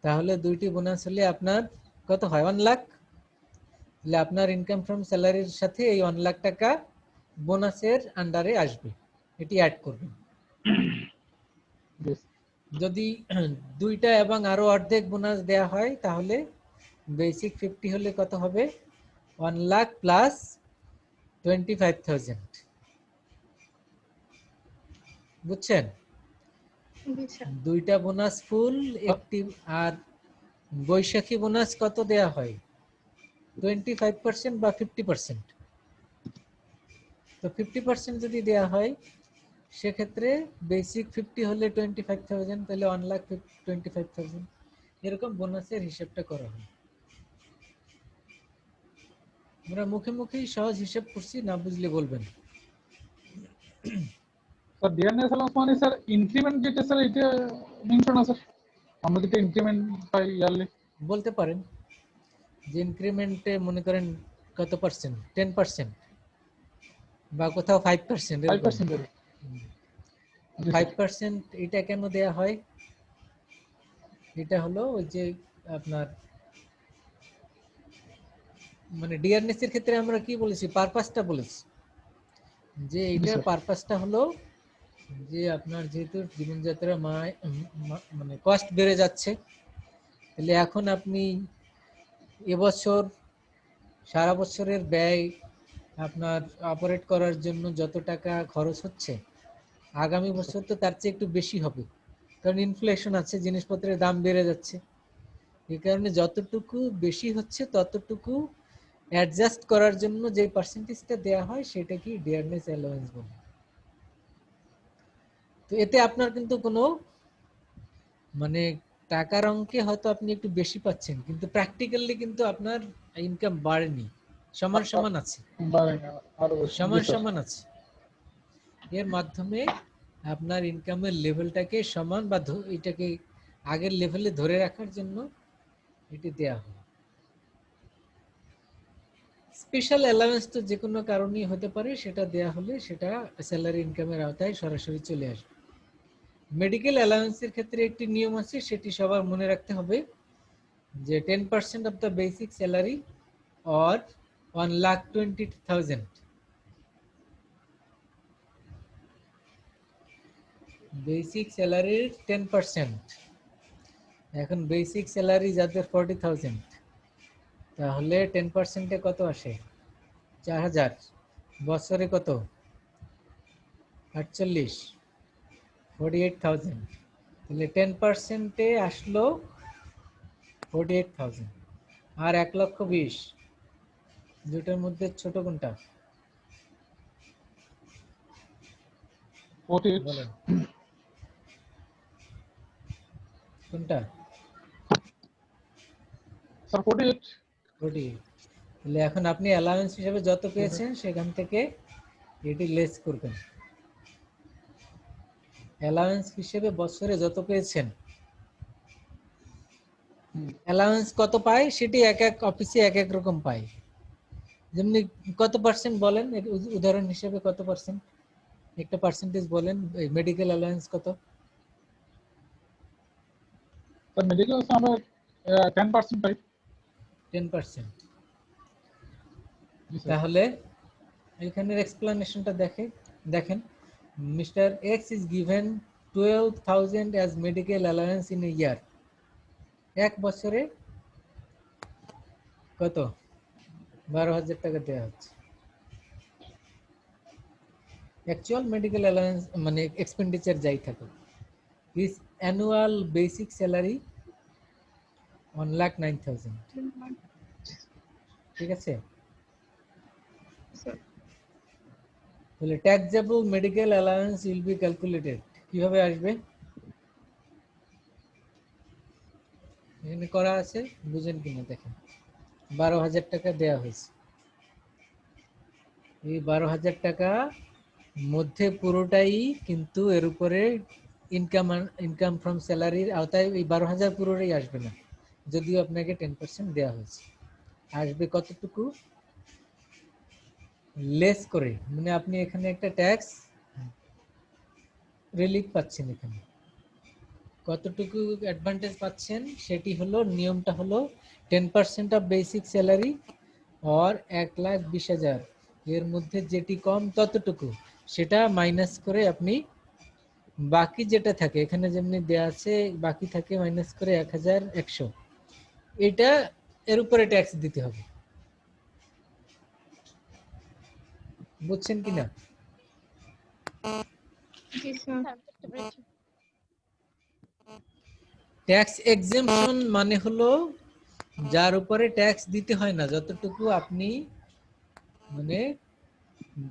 তাহলে দুইটি বোনাস হলে আপনার কত হয় 1 লাখ। তাহলে আপনার ইনকাম ফ্রম স্যালারির সাথে এই 1 লাখ টাকা বোনাসের আন্ডারে আসবে, এটি অ্যাড করবেন। Yes. যদি দুইটা এবং আরো অর্ধেক বোনাস দেয়া হয় তাহলে বেসিক 50 হলে কত হবে 1 লাখ প্লাস 25,000। বুঝছেন? জি স্যার। দুইটা বোনাস ফুল, একটি আর বৈশাখী বোনাস কত দেয়া হয় 25% বা 50%। তো 50% যদি দেয়া হয় সেক্ষেত্রে বেসিক 50 হলে 25,000, তাহলে 1 লাখ 25,000 এরকম বোনাসের হিসাবটা করা হয়। আমরা মুখে মুখেই সহজ হিসাব করছি, না বুঝলে বলবেন। স্যার ডিআরএস অ্যালাউন্স মানে স্যার ইনক্রিমেন্ট যেটা স্যার এটা মেনশন আছে, আমরা যেটা ইনক্রিমেন্ট পাই ইয়ারলি। বলতে পারেন যে ইনক্রিমেন্টে মনে করেন কত পার্সেন্ট, 10% বা কোথাও 5%। 5%। 5% এটা কেন দেয়া হয়? এটা হলো ওই যে আপনার মানে ডিআরএস এর ক্ষেত্রে আমরা কি বলেছি, পারপাসটা বলেছি যে এইটার sir. পারপাসটা হলো যে আপনার যেহেতু জীবনযাত্রা মানে কস্ট বেড়ে যাচ্ছে, তাহলে এখন আপনি এবছর সারা বছরের ব্যয় আপনার অপারেট করার জন্য যত টাকা খরচ হচ্ছে, আগামী বছর তো তার চেয়ে একটু বেশি হবে, কারণ ইনফ্লেশন আছে, জিনিসপত্রের দাম বেড়ে যাচ্ছে। এই কারণে যতটুকু বেশি হচ্ছে ততটুকু অ্যাডজাস্ট করার জন্য যে পার্সেন্টেজটা দেয়া হয় সেটা কি ডিয়ারনেস অ্যালাউন্স বলে। তো এতে আপনার কিন্তু কোনো মানে টাকার অঙ্কে হয়তো আপনি একটু বেশি পাচ্ছেন, কিন্তু প্র্যাকটিক্যালি কিন্তু আপনার ইনকাম বাড়েনি, সমান সমান আছে, সমান সমান আছে। এর মাধ্যমে আপনার ইনকামের লেভেলটাকে সমান বা এটাকে আগের লেভেলে ধরে রাখার জন্য এটি দেয়া হয়। স্পেশাল অ্যালাউন্স তো যে কোনো কারণেই হতে পারে, সেটা দেয়া হলে সেটা স্যালারি ইনকামের আওতায় সরাসরি চলে আসবে। মেডিকেল অ্যালাউন্সের ক্ষেত্রে একটি নিয়ম আছে, সেটি সবার মনে রাখতে হবে যে 10% of the basic salary or 1,20,000। Basic স্যালারির 10%। এখন বেসিক স্যালারি যাদের 40,000, তাহলে 10%-এ কত আসে 4,000, বছরে কত 48, 48,000। তাহলে 10%-এ আসলো 48,000 আর 1,20,000, দুটোর মধ্যে ছোট কোনটা 48 বলেন, কোনটা? স্যার 48। 48। তাহলে এখন আপনি অ্যালাউন্স হিসেবে যত পেয়েছেন সেখান থেকে এটি লেস করবেন। অ্যালাউন্স হিসেবে বছরে যত পেয়েছেন, অ্যালাউন্স কত পায় সেটি এক এক অফিসে এক এক রকম পায়। যেমনি কত পার্সেন্ট বলেন উদাহরণ হিসেবে, কত পার্সেন্ট একটা পার্সেন্টেজ বলেন, মেডিকেল অ্যালাউন্স কত? স্যার মেডিকেল আমরা 10% পাই। 10%। তাহলে এখানের এক্সপ্লেনেশনটা দেখেন, mister X is given 12,000 as medical allowance in a year. এক বছরে কত 12,000 টাকা দেওয়া হচ্ছে। অ্যাকচুয়াল মেডিকেল অ্যালাউন্স মানে এক্সপেন্ডিচার যাই থাকুক, হিজ অ্যানুয়াল বেসিক স্যালারি 1,09,000। ঠিক আছে? তাহলে taxable medical allowance will be calculated কিভাবে আসবে? এখানে করা আছে, বুঝেন কিনা দেখেন। 12,000 টাকা দেয়া হয়েছে, এই 12,000 টাকা মধ্যে পুরোটাই কিন্তু এর উপরে ইনকাম ফ্রম স্যালারির আওতায় এই 12,000 পুরোটাই আসবে না, যদিও আপনাকে 10% দেওয়া হয়েছে। আসবে কতটুকু লেস করে, মানে আপনি এখানে একটা ট্যাক্স রিলিফ পাচ্ছেন এখানে। কতটুকু অ্যাডভান্টেজ পাচ্ছেন সেটি হলো, নিয়মটা হলো 10% অফ বেসিক স্যালারি অর 1,20,000 এর মধ্যে যেটি কম ততটুকু, সেটা মাইনাস করে আপনি বাকি যেটা থাকে, এখানে যেমনি দেয়া আছে বাকি থাকে মাইনাস করে 1,100, এটা এর উপরে ট্যাক্স দিতে হবে। বুঝছেন কিনা? জি স্যার। স্যার বুঝতে পেরেছি। ট্যাক্স এক্সেম্পশন মানে হলো যার উপরে ট্যাক্স দিতে হয় না, যতটুকু আপনি মানে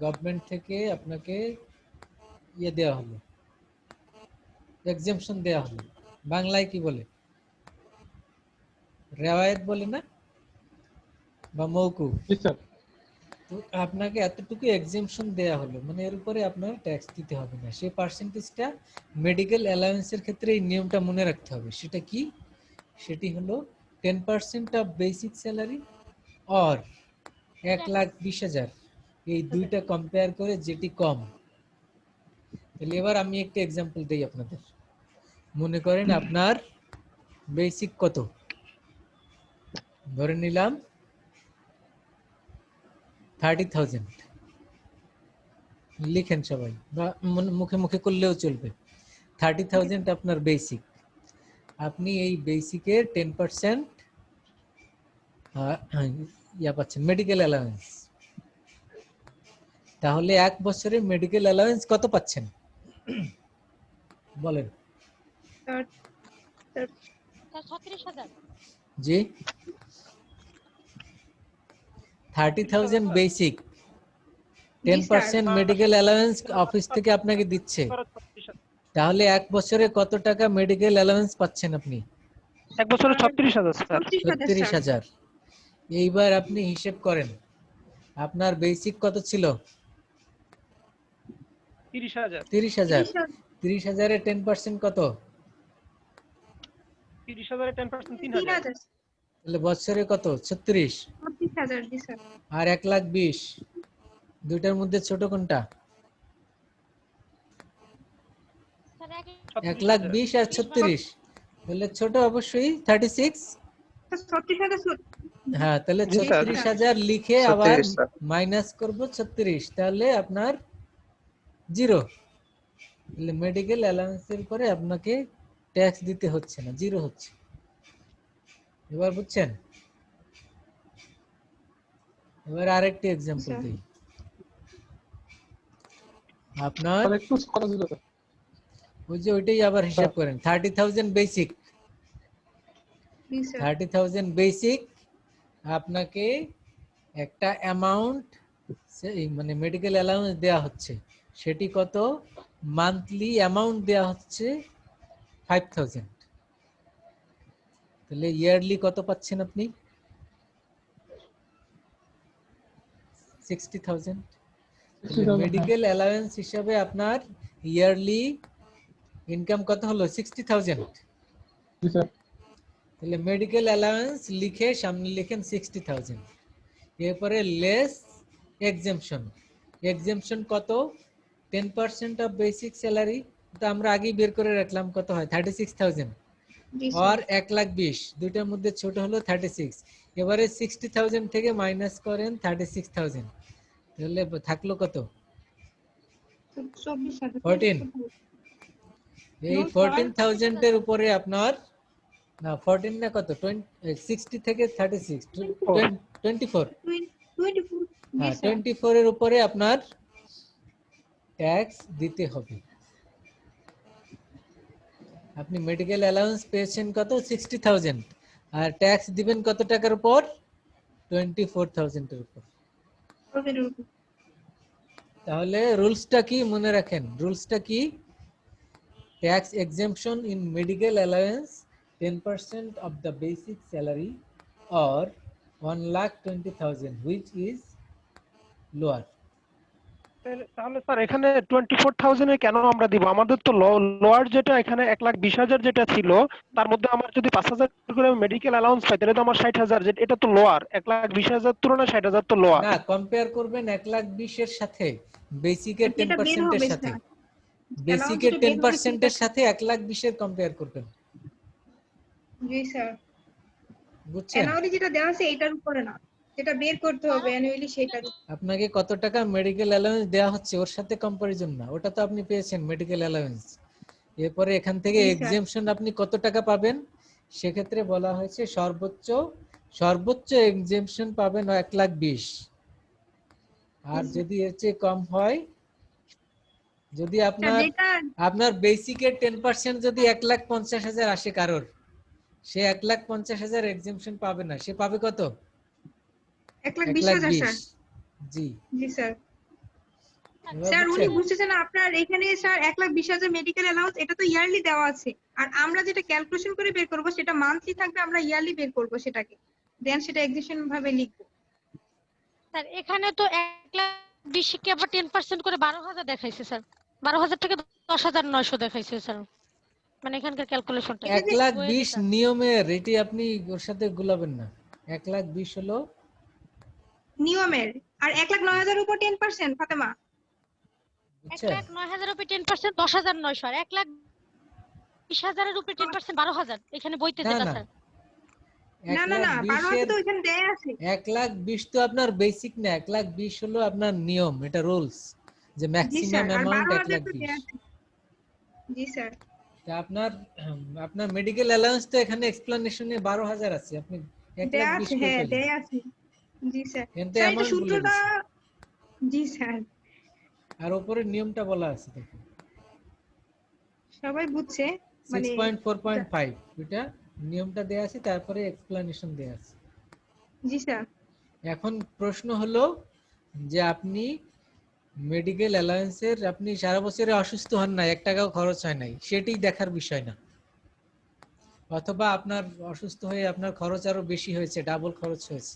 গভর্নমেন্ট থেকে আপনাকে ইয়ে দেওয়া হলো, এক্সেম্পশন দেওয়া হলো। বাংলায় কি বলে? রেওয়ায়েত বলে না, বা মওকুফ। জি স্যার। তো আপনাকে এতটুকু এক্সেম্পশন দেয়া হলো, মানে এর উপরে আপনার ট্যাক্স দিতে হবে না। সেই পার্সেন্টেজটা মেডিকেল অ্যালাউন্সের ক্ষেত্রে এই নিয়মটা মনে রাখতে হবে। সেটা কি? সেটি হলো 10% অফ বেসিক স্যালারি অর 1,20,000, এই দুইটা কম্পেয়ার করে যেটি কম। তাহলে এবার আমি একটা এক্সাম্পল দেই আপনাদের। মনে করেন আপনার বেসিক কত, ধরে নিলাম 30,000, লিখেন সবাই বা মুখে মুখে করলেও চলবে। 30,000 আপনার বেসিক। আপনি এই বেসিকের 10% ইয়া পাচ্ছেন মেডিকেল অ্যালাউন্স। তাহলে এক বছরে মেডিকেল অ্যালাউন্স কত পাচ্ছেন বলেন? Sir sir 36,000। জি, 30,000 বেসিক, জি স্যার। 10% মেডিকেল অ্যালাউন্স অফিস থেকে আপনাকে দিচ্ছে। তাহলে এক বছরে কত টাকা মেডিকেল অ্যালাউন্স পাচ্ছেন আপনি? এক বছরে 36,000 স্যার। 36,000 স্যার। 36,000। এইবার আপনি হিসেব করেন আপনার বেসিক কত ছিল? 30,000। 30,000। 30,000 এর 10% কত? 30,000 এর 10% 3,000। 3,000। তাহলে বছরে কত? 36। 36,000 জি স্যার। আর 1,20,000, দুইটার মধ্যে ছোট কোনটা? স্যার 1,20,000 আর 36, তাহলে ছোট অবশ্যই 36। 36,000। হ্যাঁ, তাহলে জি স্যার। 36,000 লিখে আবার মাইনাস করব 36, তাহলে আপনার জিরো। তাহলে মেডিকেল অ্যালাউন্সের পরে আপনাকে ট্যাক্স দিতে হচ্ছে না, জিরো হচ্ছে। এবার বুঝছেন? এবার আরেকটি এক্সাম্পল আচ্ছা। দিই। আপনার স্যার একটু কথা ছিল স্যার। ওই যে ওইটাই আবার হিসাব করেন। 30,000 বেসিক, জি স্যার। 30,000 বেসিক, আপনাকে একটা অ্যামাউন্ট মানে মেডিকেল অ্যালাউন্স দেয়া হচ্ছে। সেটি কত? মান্থলি অ্যামাউন্ট দেয়া হচ্ছে 5,000। তাহলে ইয়ারলি কত পাচ্ছেন আপনি? 60,000। মেডিকেল অ্যালাউন্স হিসাবে আপনার ইয়ারলি ইনকাম কত হলো? 60,000। জি স্যার। তাহলে মেডিকেল অ্যালাউন্স লিখে সামনে লিখেন 60,000, এরপরে লেস এক্সেম্পশন। এক্সেম্পশন কত? 10% অফ বেসিক স্যালারি, তো আমরা আগেই বের করে রাখলাম কত হয়, 36,000। জি আর স্যার। 1,20,000, দুইটার মধ্যে ছোট হলো 36। এবারে 60,000 থেকে মাইনাস করেন 36,000, তাহলে থাকলো কত? 24,000। 14। এই 14,000 এর উপরে আপনার না 14 না কত, 60 থেকে 36, 24। 24। জি হ্যাঁ, স্যার। 24 এর উপরে আপনার ট্যাক্স দিতে হবে। আপনি মেডিকেল অ্যালাউন্স পেয়েছেন কত? 60,000, আর ট্যাক্স দিবেন কত টাকার উপর? 24,000 এর উপর। তাহলে রুলসটা কি মনে রাখেন? রুলসটা কি? Tax exemption in medical allowance 10% of the basic salary or 1,20,000, which is lower. তাহলে স্যার এখানে 24,000 এ কেন আমরা দিব? আমাদের তো লোয়ার যেটা এখানে 1,20,000 যেটা ছিল, তার মধ্যে আমার যদি 5,000 করে মেডিকেল অ্যালাউন্স পাই, তাহলে তো আমার 60,000, এটা তো লোয়ার। 1,20,000 তুলনায় 60,000 তো লোয়ার। না, কম্পেয়ার করবেন 1,20,000 এর সাথে বেসিকের যেটা বের 10% এর হবে সাথে। স্যার। বেসিকের যেটা বের হবে 10% এর সাথে 1,20,000 এর কম্পেয়ার করবেন, জি স্যার, বুঝছেন? অ্যানুয়ালি যেটা দেওয়া আছে এটার উপরে না, যেটা বের করতে হবে অ্যানুয়ালি সেটার উপরে। আপনাকে কত টাকা মেডিকেল অ্যালাউন্স দেওয়া হচ্ছে ওর সাথে কম্পারিজন না, ওটা তো আপনি পেয়েছেন মেডিকেল অ্যালাউন্স। এরপরে এখান থেকে জি স্যার। এক্সেমশন আপনি কত টাকা পাবেন, সেক্ষেত্রে বলা হয়েছে সর্বোচ্চ এক্সেমশন পাবেন 1,20,000। আর জি স্যার। যদি এর চেয়ে কম হয়, যদি স্যার আপনার যেটা বেসিকের 10% যদি 1,50,000 আসে কারোর, সে 1,50,000 এক্সেমশন পাবে না, সে পাবে কত? 1,20,000 স্যার। 1,20,000। জি, জি স্যার। এবার স্যার উনি বুঝছেন? বুঝতেছেন না, আপনার এখানে স্যার 1,20,000 মেডিকেল অ্যালাউন্স, এটা তো ইয়ারলি দেওয়া আছে। আর আমরা যেটা ক্যালকুলেশন করে বের করব সেটা মান্থলি থাকবে, আমরা ইয়ারলি বের করব সেটাকে, দেন সেটা এক্সিশন ভাবে লিখবো। স্যার এখানে তো 1,20,000 কে আবার 10% করে 12,000 দেখাইছে স্যার। 12,000 থেকে 10,900 দেখাইছে স্যার। মানে এখানকার ক্যালকুলেশনটা এটা যে 1,20,000 নিয়মের, এটি আপনি ওর সাথে গুলাবেন না। 1,20,000 হলো নিয়মের, আর 1,09,000 উপর 10% ফাতেমা। বুঝছেন? 1,09,000 উপরে 10% 10,900 আর 1,20,000 এর উপরে 10% 12,000 এখানে বইতে না যেটা না, স্যার। না না না, 1,20,000 12,000 এর তো ওইখানে দেয়া আছে। 1,20,000 তো আপনার বেসিক না, 1,20,000 হলো আপনার নিয়ম, এটা রুলস, যে জি ম্যাক্সিমাম স্যার, আর অ্যামাউন্ট 12,000 তো দেয়া 1,20,000। আছে। জি স্যার। তা আপনার মেডিকেল অ্যালাউন্স তো এখানে এক্সপ্লেনেশনে 12,000 আছে, আপনি দেয়া 1,20,000 আছে, কই হ্যাঁ পেলেন? দেয়া আছে। জি স্যার। এখানে তো স্যার এটা অ্যামাউন্ট বলে সূত্রটা, দিছে, জি স্যার, আর উপরে নিয়মটা বলা আছে দেখুন, সবাই বুঝছে মানে 6.4.5 এটা নিয়মটা দেয়া আছে, তারপরে এক্সপ্লেনেশন দেয়া আছে। জি স্যার। এখন প্রশ্ন হলো যে আপনি মেডিকেল অ্যালাউন্সের, আপনি সারা বছরে অসুস্থ হন না, 1 টাকাও খরচ হয় নাই, সেটাই দেখার বিষয় না। অথবা আপনার অসুস্থ হয়ে আপনার খরচ আরো বেশি হয়েছে, ডাবল খরচ হয়েছে,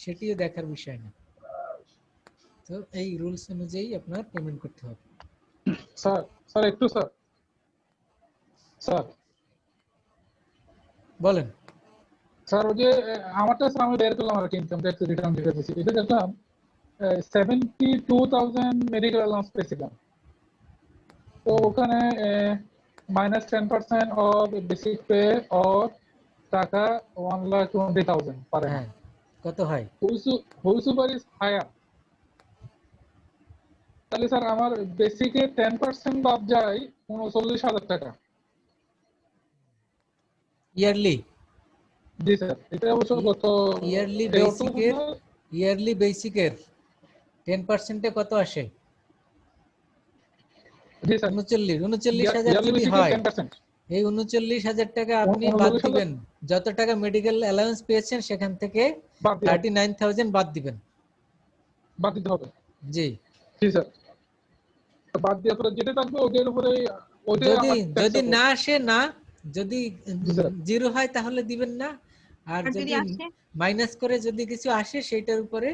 সেটিও দেখার বিষয় না। তো এই রুলস অনুযায়ী আপনার পেমেন্ট করতে হবে। স্যার স্যার একটু স্যার স্যার বলেন। স্যার ওই যে আমারটা স্যার আমি বের করলাম আর কি, ইনকাম ট্যাক্স রিটার্ন যেটা দিয়েছি এটা দেখলাম 72,000 মেডিকেল অ্যালাউন্স পেয়েছিলাম। তো ওখানে -10% অফ বেসিক পে অর টাকা 1,20,000 পারে না। হ্যাঁ, কত হয়? হুইসুপার ইজ হায়ার। তাহলে স্যার আমার বেসিকে 10% বাদ যায় 39,000 টাকা। ইয়ারলি? জি স্যার, এটা অবশ্য গত ইয়ারলি এই বেসিকের, ইয়ারলি বেসিকের 10%-এ কত আসে? জি স্যার 39,000 ইয়ারলি যদি বেসিকে হয়, 10% এই 39,000 টাকা আপনি বাদ 39,000 দিবেন, যত টাকা মেডিকেল অ্যালাউন্স পেয়েছেন সেখান থেকে বাদ দেওয়া 39,000 বাদ দিবেন। বাদ দিতে হবে। জি, জি স্যার, তো বাদ দেওয়ার পরে যেটা থাকবে ওদের উপরে ওইটাই যদি আমার ট্যাক্স যদি হবে। না আসে না, যদি জি স্যার। জিরো হয় তাহলে দিবেন না, আর আর যদি যদি আসে মাইনাস করে যদি কিছু আসে সেটার উপরে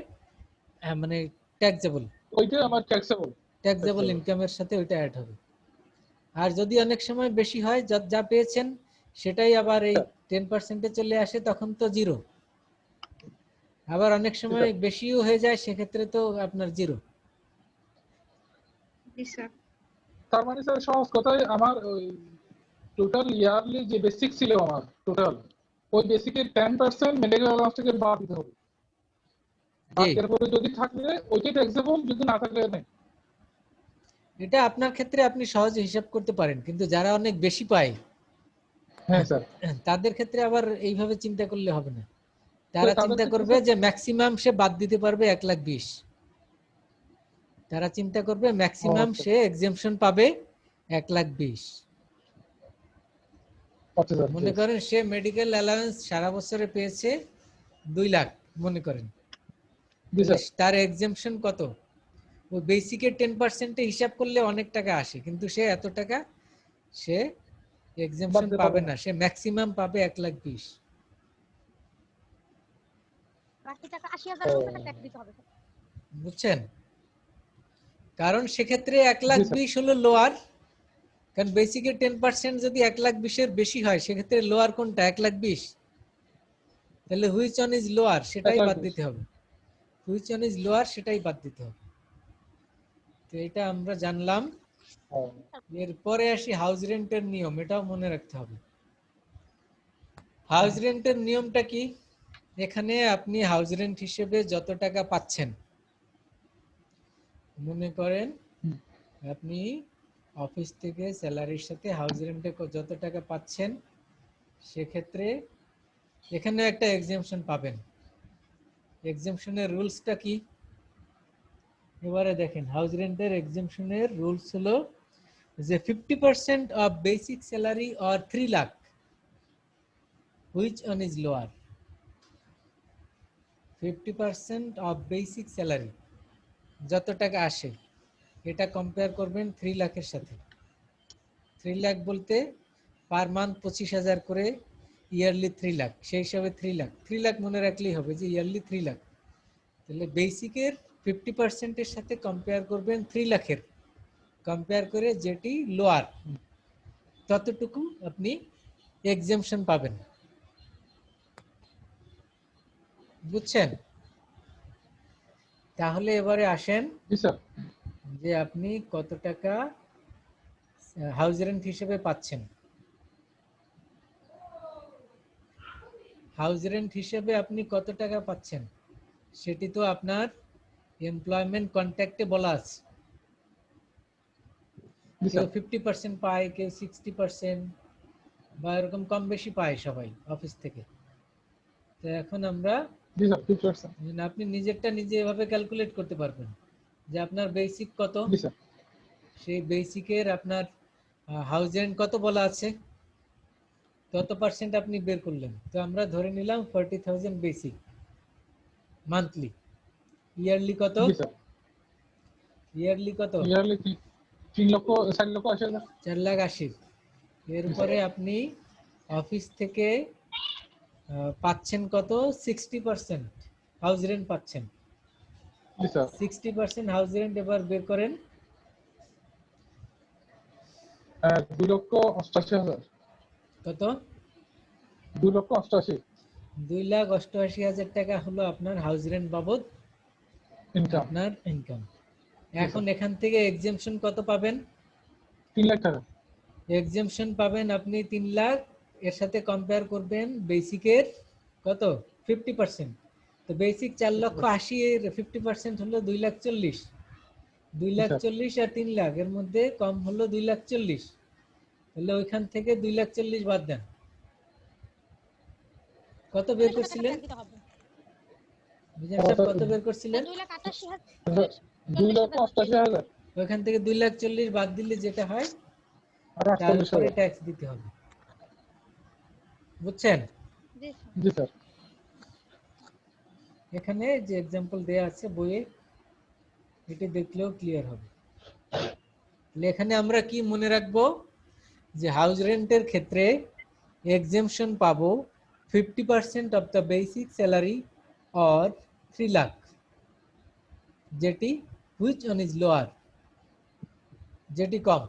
মানে ট্যাক্সেবল ওইটাই আমার ট্যাক্সেবল। ইনকামের সাথে ওইটা অ্যাড হবে। আর যদি অনেক সময় বেশি হয়, যা পেয়েছেন সেটাই আবার এই 10%-এ চলে আসে, তখন তো জিরো। আবার অনেক সময় বেশিও হয়ে যায়, সেক্ষেত্রে তো আপনার জিরো। জি স্যার। তার মানে স্যার সহজ কথায় আমার ওই টোটাল ইয়ারলি যে বেসিক ছিল আমার টোটাল, ওই বেসিকের 10% মেডিকেল অ্যালাউন্স থেকে বাদ দিতে হবে। বাদ জি, দেওয়ার পরে যদি থাকলে ওইটাই ট্যাক্সেবল, যদি না থাকলে নেই। এটা আপনার ক্ষেত্রে আপনি সহজে হিসাব করতে পারেন, কিন্তু যারা অনেক বেশি পায় হ্যাঁ স্যার। তাদের ক্ষেত্রে আবার এইভাবে চিন্তা করলে হবে না। তো তারা তাদের চিন্তা ক্ষেত্রে করবে স্যার যে ম্যাক্সিমাম সে বাদ দিতে পারবে 1,20,000। তারা চিন্তা করবে ম্যাক্সিমাম আচ্ছা সে এক্সেমশন পাবে 1,20,000। আচ্ছা স্যার। মনে করেন সে মেডিকেল অ্যালাউন্স সারা বছরে পেয়েছে 2 লাখ, মনে করেন, জি তাহলে স্যার। তার এক্সেমশন কত? ওই বেসিকের 10%-এ হিসাব করলে অনেক টাকা আসে, কিন্তু সে এত টাকা সে এক্সেমশন দিতে পাবে পারবে না, সে ম্যাক্সিমাম পাবে 1,20,000। বাকি টাকা 80,000-এর উপরে ট্যাক্স দিতে হবে স্যার। বুঝছেন? কারণ সেক্ষেত্রে জি স্যার। 1,20,000 হলো লোয়ার, কারণ বেসিকের 10% যদি 1,20,000-এর বেশি হয়, সেক্ষেত্রে লোয়ার কোনটা? 1,20,000। তাহলে হুইচ অন ইজ লোয়ার, সেটাই বাদ 1,20,000। দিতে হবে। হুইচ অন ইজ লোয়ার, সেটাই বাদ দিতে হবে। তো এটা আমরা জানলাম হ্যাঁ, এরপরে আসি হাউস রেন্টের নিয়ম, এটাও মনে রাখতে হবে। হাউস রেন্টের নিয়মটা কি? এখানে আপনি হাউস রেন্ট হিসেবে যত টাকা পাচ্ছেন, মনে করেন হুম, আপনি অফিস থেকে স্যালারির সাথে হাউস রেন্টে যত টাকা পাচ্ছেন, সেক্ষেত্রে এখানে একটা এক্সাম্পশন পাবেন। এক্সাম্পশনের রুলসটা কি? এবারে দেখেন, হাউস রেন্টের এক্সাম্পশনের রুলস হলো যে 50% of basic salary or 3 lakh, which one is lower? 50% of basic salary যত টাকা আসে, এটা কম্পেয়ার করবেন 3 লাখের সাথে। 3 লাখ বলতে পার মান্থ 25,000 করে, ইয়ারলি 3 লাখ, সেই হিসাবে 3 লাখ 3 লাখ মনে রাখলেই হবে যে ইয়ারলি 3 লাখ। তাহলে বেসিকের 50%-এর সাথে কম্পেয়ার করবেন 3 লাখের, কম্পেয়ার করে যেটি লোয়ার ততটুকু আপনি এক্সাম্পশন পাবেন। বুঝছেন? তাহলে এবারে আসেন জি স্যার। যে আপনি কত টাকা হাউস রেন্ট হিসেবে পাচ্ছেন। হাউস রেন্ট হিসেবে আপনি কত টাকা পাচ্ছেন সেটি তো আপনার এমপ্লয়মেন্ট কন্ট্রাক্টে বলা আছে। জি কেউ স্যার। 50% পায়, কেউ 60% বা এরকম কম বেশি পায় সবাই অফিস থেকে। তো এখন আমরা জি স্যার 50%। আপনি নিজেরটা নিজে এভাবে ক্যালকুলেট করতে পারবেন যে আপনার বেসিক কত, জি স্যার। সেই বেসিকের আপনার হাউস রেন্ট কত বলা আছে, তত পার্সেন্ট আপনি বের করলেন। তো আমরা ধরে নিলাম 40,000 বেসিক মান্থলি। ইয়ারলি কত? জি স্যার। ইয়ারলি কত? ইয়ারলি 3,80,000। 4,80,000। এরপরে আপনি অফিস থেকে পাচ্ছেন কত? 60% হাউস রেন্ট পাচ্ছেন। জি স্যার। 60% হাউস রেন্ট এবার বের করেন। 2,88,000। কত? 2,88,000 2,88,000 টাকা হলো আপনার হাউস রেন্ট বাবদ ইনকাম। আপনার ইনকাম। স্যার। এখন এখান থেকে এক্সাম্পশন কত পাবেন? 3 লাখ টাকা। এক্সাম্পশন পাবেন আপনি 3 লাখ, এর সাথে কম্পেয়ার করবেন বেসিকের কত? 50%। তো বেসিক 4,80,000 এর 50% হলো 2,40,000। জি স্যার। 2,40,000 আর 3 লাখ এর মধ্যে কম হলো 2,40,000। তাহলে ওইখান থেকে 2,40,000 বাদ দেন। কত বের করছিলেন? মিজান সাহেব কত বের করছিলেন? 2,88,000। 2,88,000 ওইখান থেকে 2,40,000 বাদ দিলে যেটা হয় আর তার উপরে 48,000। ট্যাক্স দিতে হবে। বুঝছেন? জি স্যার। জি স্যার। এখানে যে এক্সাম্পল দেয়া আছে বইয়ে, এটি দেখলেও ক্লিয়ার হবে। তাহলে এখানে আমরা কি মনে রাখবো যে হাউস রেন্টের ক্ষেত্রে এক্সাম্পশন পাবো 50% of the basic salary or 3 lakh, যেটি হুইচ ওয়ান ইজ লোয়ার, যেটি কম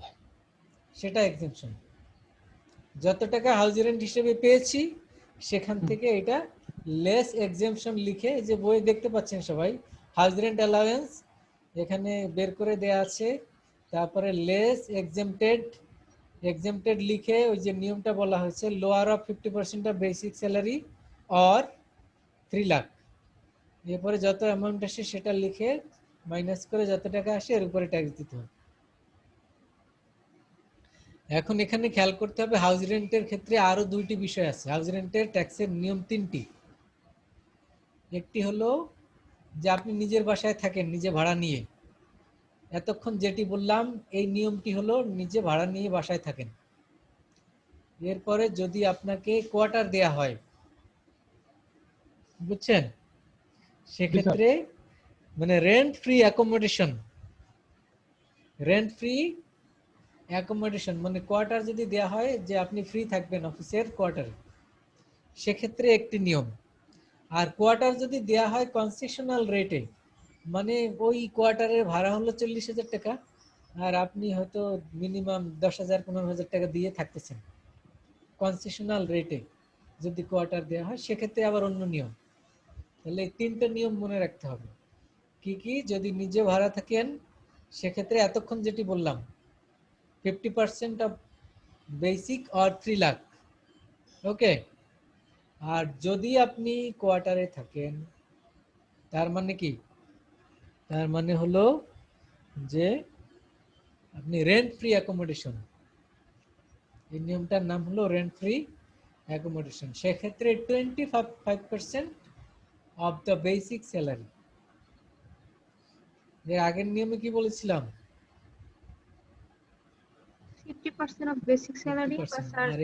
সেটা এক্সাম্পশন। যত টাকা হাউস রেন্ট হিসেবে পেয়েছি সেখান থেকে এটা লেস এক্সাম্পশন লিখে, যে বই দেখতে পাচ্ছেন সবাই, হাউস রেন্ট অ্যালাউয়েন্স এখানে বের করে দেয়া আছে। তারপরে লেস এক্সাম্পটেড লিখে ওই যে নিয়মটা বলা হয়েছে, lower of 50% of basic salary or 3 lakh. এরপরে যত অ্যামাউন্ট আসে সেটা লিখে মাইনাস করে যত টাকা আসে এর উপরে ট্যাক্স দিতে হবে। এখন এখানে খেয়াল করতে হবে হাউস রেন্টের ক্ষেত্রে আরো দুইটি বিষয় আছে। হাউস রেন্টের ট্যাক্সের নিয়ম তিনটি। একটি হলো যে আপনি নিজের বাসায় থাকেন নিজে ভাড়া নিয়ে, এতক্ষণ যেটি বললাম এই নিয়মটি হলো নিজে ভাড়া নিয়ে বাসায় থাকেন। এরপরে যদি আপনাকে কোয়ার্টার দেয়া হয়, বুঝছেন, সেক্ষেত্রে মানে রেন্ট ফ্রি অ্যাকোমোডেশন মানে কোয়ার্টার যদি দেয়া হয় যে আপনি ফ্রি থাকবেন অফিসের কোয়ার্টারে, সেক্ষেত্রে একটি নিয়ম। আর কোয়ার্টার যদি দেয়া হয় কনসেশনাল রেটে, মানে ওই কোয়ার্টারের ভাড়া হলো 40,000 টাকা আর আপনি হয়তো মিনিমাম 10,000 15,000 টাকা দিয়ে থাকতেছেন, কনসেশনাল রেটে যদি কোয়ার্টার দেওয়া হয় সেক্ষেত্রে আবার অন্য নিয়ম। তাহলে এই তিনটা নিয়ম মনে রাখতে হবে। কি কি? যদি নিজে ভাড়া থাকেন সেক্ষেত্রে এতক্ষণ যেটি বললাম 50% of basic or 3 লাখ। ওকে, আর যদি আপনি কোয়ার্টারে থাকেন তার মানে কি, তার মানে হলো যে আপনি রেন্ট ফ্রি অ্যাকোমোডেশন, এই নিয়মটার নাম হলো রেন্ট ফ্রি অ্যাকোমোডেশন, সেক্ষেত্রে 25% অফ দ্য বেসিক স্যালারি। এর আগের নিয়মে কি বলেছিলাম? 50% অফ বেসিক স্যালারি। 50%। আর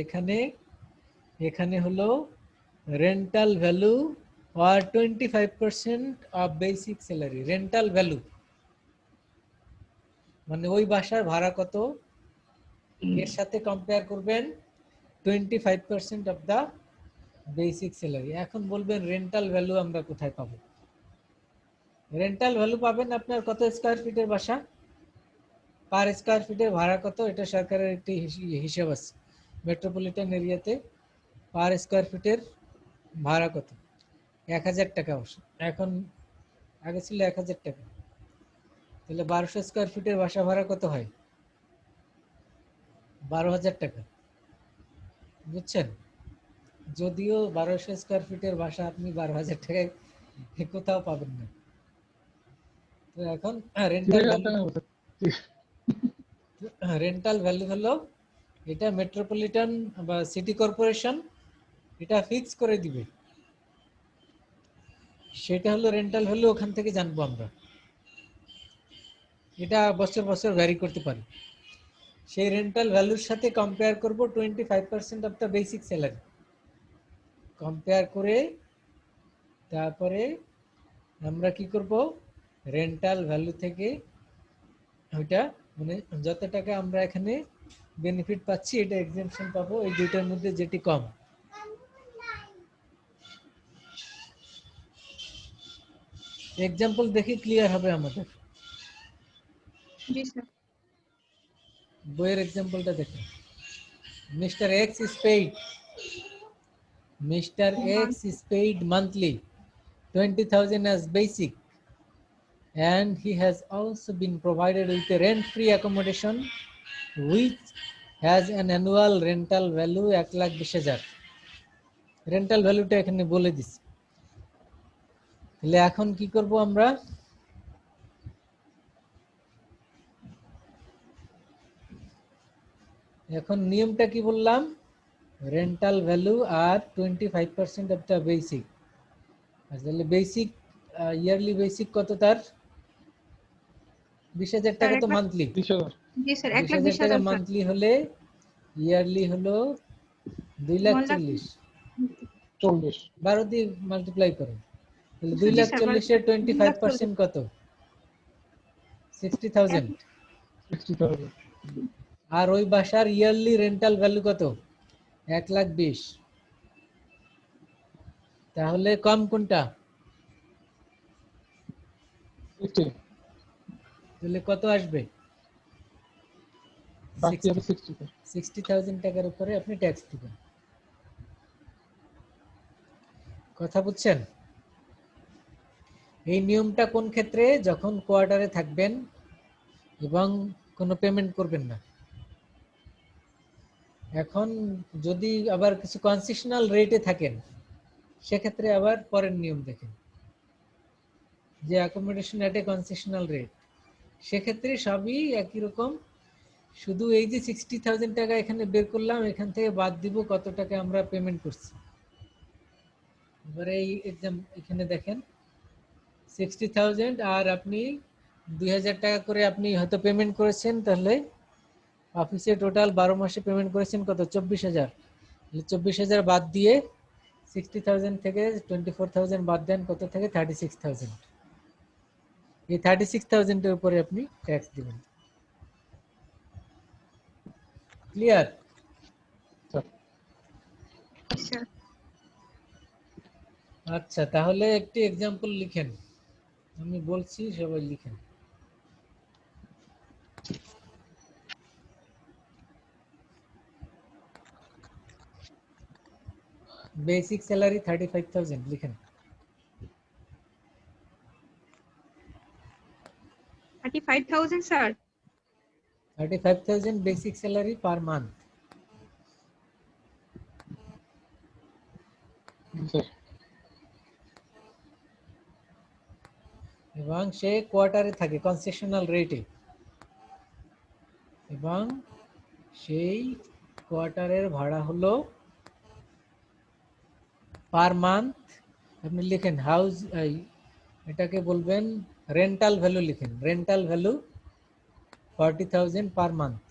এখানে হলো rental value or 25% of basic salary, rental value মানে ওই বাসার ভাড়া কত এর সাথে কম্পেয়ার করবেন 25% of the basic salary। এখন বলবেন রেন্টাল ভ্যালু আমরা কোথায় পাবো? রেন্টাল ভ্যালু পাবেন আপনার কত স্কয়ার ফিটের বাসা, পার স্কয়ার ফিটের ভাড়া কত, এটা সরকারের একটি হিসাব আছে। মেট্রোপলিটন এরিয়াতে পার স্কয়ার ফিটের ভাড়া কত? 1000 টাকা অবশ্য, এখন আগে ছিল 1000 টাকা। তাহলে 1200 স্কয়ার ফিটের বাসা ভাড়া কত হয়? 12,000 টাকা, বুঝছেন? যদিও 1200 স্কয়ার ফিটের বাসা আপনি 12,000 টাকায় কোথাও পাবেন না। তো এখন রেন্টাল ভ্যালু হলো এটা মেট্রোপলিটন বা সিটি কর্পোরেশন এটা ফিক্স করে দিবে, সেটা হলো রেন্টাল ভ্যালু, ওখান থেকে জানবো আমরা। এটা বছর বছর ভ্যারি করতে পারে। সেই রেন্টাল ভ্যালুর সাথে কম্পেয়ার করব 25% of the basic salary, compare করে তারপরে আমরা কি করব, রেন্টাল ভ্যালু থেকে ওইটা মানে যত টাকা আমরা এখানে বেনিফিট পাচ্ছি এটা এক্সেম্পশন পাবো, এই দুইটার মধ্যে যেটি কম। এক্সাম্পল দেখি ক্লিয়ার হবে আমাদের। জি স্যার। বইয়ের এক্সাম্পলটা দেখুন। Mister X is paid, mister X is paid monthly 20,000 as basic, and he has also been provided with a rent-free accommodation which has an annual rental value 1,20,000। Rental ভ্যালুটা এখানে বলে দিছি। তাহলে এখন কি করব আমরা, এখন নিয়মটা কি বললাম, রেন্টাল ভ্যালু আর 25% অফ দ্য বেসিক। তাহলে বেসিক ইয়ারলি বেসিক কত তার? 20,000 টাকা তো মান্থলি। জি স্যার, 20,000 টাকা মান্থলি হলে ইয়ারলি হলো 2,40,000। 12 দিয়ে মাল্টিপ্লাই করুন, তাহলে 2,40,000 এর 25% কত? 60,000। আর ওই বাসার ইয়ারলি রেন্টাল ভ্যালু কত? 1,20,000। তাহলে কম কোনটা? তাহলে কত আসবে? 60,000 টাকার উপরে আপনি ট্যাক্স দিবেন। কথা বুঝছেন? এই নিয়মটা কোন ক্ষেত্রে? যখন কোয়ার্টারে থাকবেন এবং কোনো পেমেন্ট করবেন না। এখন যদি আবার কিছু কনসেশনাল রেটে থাকেন সেক্ষেত্রে আবার পরের নিয়ম দেখেন, যে অ্যাকোমোডেশন এট এ কনসেশনাল রেট, সেক্ষেত্রে সবই একই রকম, শুধু এই যে 60,000 টাকা এখানে বের করলাম, এখান থেকে বাদ দিব কত টাকা আমরা পেমেন্ট করছি। এবারে এই এক্সাম এখানে দেখেন 60,000 আর আপনি 2,000 টাকা করে আপনি হয়তো পেমেন্ট করেছেন, তাহলে অফিসে টোটাল 12 মাসে পেমেন্ট করেছেন কত? 24,000। 24,000 বাদ দিয়ে 60,000 থেকে 24,000 বাদ দেন, কত থেকে? 36,000। এই 36,000 এর উপরে আপনি ট্যাক্স দিবেন। ক্লিয়ার? আচ্ছা, তাহলে একটি এক্সাম্পল লিখেন, আমি বলছি সবাই লিখেন। বেসিক স্যালারি 35,000 লিখেন। 35,000 sir. 35,000 basic salary per month. Sir এবং সে কোয়ার্টারে থাকে কনসেশনাল রেটে, এবং সেই কোয়ার্টারের ভাড়া হলো পার মান্থ। আপনি লিখেন হাউস, এটাকে বলবেন রেন্টাল ভ্যালু, লিখেন রেন্টাল ভ্যালু 40,000 পার মান্থ।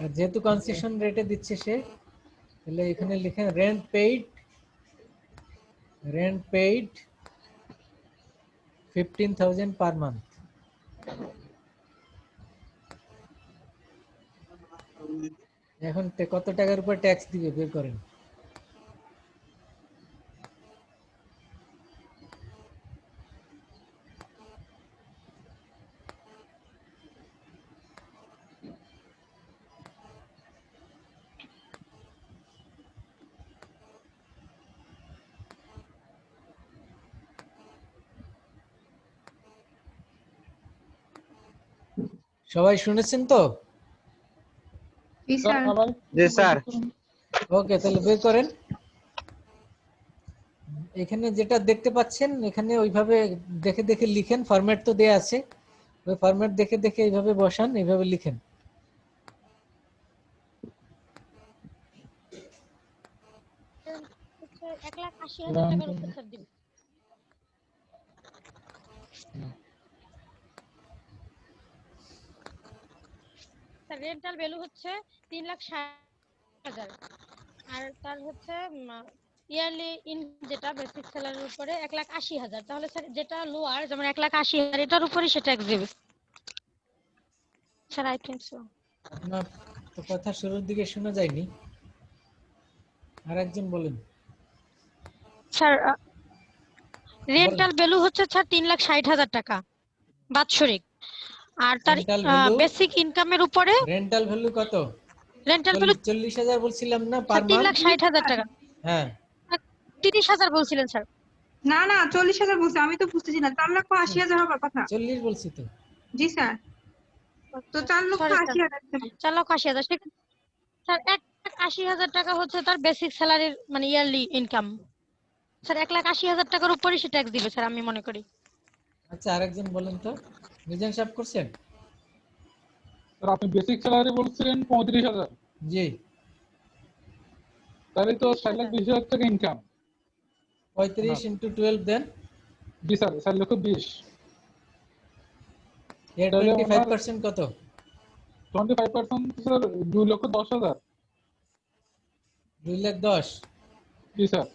আর যেহেতু কনসেশন রেটে দিচ্ছে সে, তাহলে এখানে লিখেন রেন্ট পেইড 15,000 পার মান্থ। এখন কত টাকার উপর ট্যাক্স দিবে বের করেন। সবাই শুনেছেন তো? জি স্যার স্যার। আবার জি স্যার। ওকে, তাহলে বের করেন। এখানে যেটা দেখতে পাচ্ছেন, এখানে ওইভাবে দেখে দেখে লিখেন, ফরম্যাট তো দেয়া আছে, ওই ফরম্যাট দেখে দেখে এইভাবে বসান, এইভাবে লিখেন। হচ্ছে 1,80,000 টাকার উপর স্যার দিবে। স্যার রেন্টাল ভ্যালু হচ্ছে 3,60,000, আর তার হচ্ছে ইয়ারলি ইনকাম যেটা বেসিক স্যালারির উপরে 1,80,000। তাহলে স্যার যেটা লোয়ার, যেমন 1,80,000, এটার উপরে সে ট্যাক্স দিবে স্যার। I think so. আপনার তো কথা শুরুর দিকে শোনা যায়নি, আর একজন বলেন। স্যার রেন্টাল ভ্যালু হচ্ছে স্যার 3,60,000 টাকা বাৎসরিক, আর তার রেন্টাল ভ্যালু, বেসিক ইনকামের উপরে রেন্টাল ভ্যালু কত? রেন্টাল ভ্যালু 40,000 বলছিলাম না স্যার পার মান্থ? 3,60,000 টাকা। হ্যাঁ 30,000 বলছিলেন স্যার। না না 40,000 বলছি, আমি তো বুঝতেছি না। 4,80,000 হবার কথা। 40 বলছি তো। জি স্যার। তো 4,80,000। 4,80,000 স্যার। 1,80,000 টাকা হচ্ছে তার বেসিক স্যালারির মানে ইয়ারলি ইনকাম স্যার। 1,80,000 টাকার উপরে সে ট্যাক্স দিবে স্যার, আমি মনে করি। আচ্ছা, আরেকজন বলেন তো, মিজান সাহেব করছেন? স্যার আপনি বেসিক স্যালারি বলছেন 35,000, জি। তাহলে তো 4,20,000 টাকা ইনকাম। 35 ইন্টু 12 দেন, জি স্যার, 4,20,000। এর তাহলে 25% কত? 25% স্যার 2,10,000। 2,10,000। জি স্যার।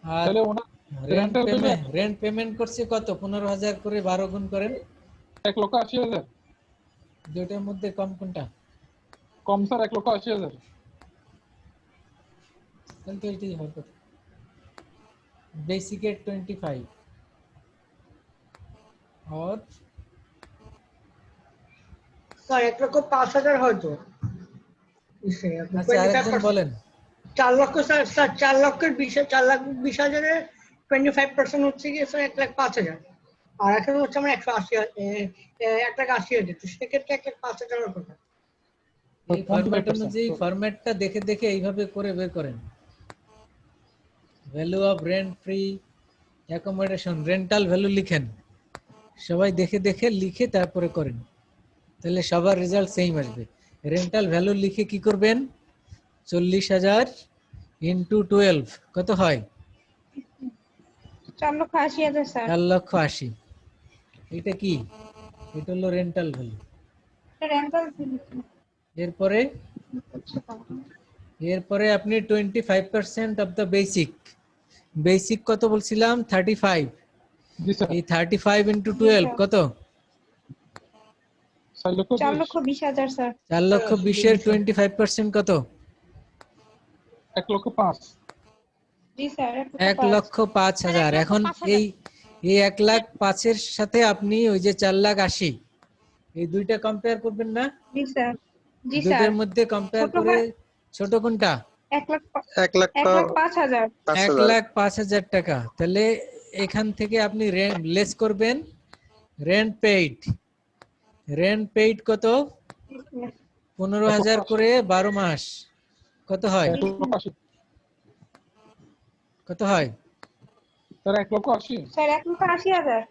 আর তাহলে ওনার রেন্ট পেমেন্ট করছে কত? 15,000 করে 12 গুণ করেন। 1,80,000। দুইটার মধ্যে কম কোনটা? কম স্যার 1,80,000। তাহলে তো এটাই হবে। বেসিকের 25 और স্যার 1,05,000 হয়তো। আচ্ছা, আরেকজন বলেন। 4 লক্ষ স্যার, 4,20,000 25% হচ্ছে গিয়ে স্যার 1,05,000। আর এখন হচ্ছে আমরা 1,80,000। তো সেক্ষেত্রে 1,05,000 এর কথা। এই ফরম্যাট অনুযায়ী, ফরম্যাটটা দেখে দেখে এইভাবে করে বের করেন। Value of rent free accommodation, rental value লিখেন, সবাই দেখে দেখে লিখে তারপরে করেন, তাহলে সবার রেজাল্ট সেম আসবে। রেন্টাল ভ্যালু লিখে কি করবেন? 40,000 ইন্টু 12 কত হয়? 4,80,000 স্যার। 4,80,000। এটা কি? এটা হলো রেন্টাল ভ্যালু। রেন্টাল এরপরে আপনি 25% অফ দ্য বেসিক কত বলছিলাম? 35। জি স্যার। এই 35 ইন্টু 12 কত? 4,20,000 স্যার। 4,20,000 এর 25% কত? 1,05,000। জি স্যার। 1,05,000। এখন এই 1,05,000 এর সাথে আপনি ওই যে 4,80,000, এই দুইটা কম্পেয়ার করবেন না? জি স্যার। জি স্যার। দুইটার মধ্যে কম্পেয়ার করে ছোট কোনটা? 1,05,000। 1,05,000 টাকা। তাহলে এখান থেকে আপনি লেস করবেন রেন্ট পেইড কত? 15,000 করে 12 মাস, কত হয়? 1,80,000 কত হয়? স্যার 1,80,000 স্যার 1,80,000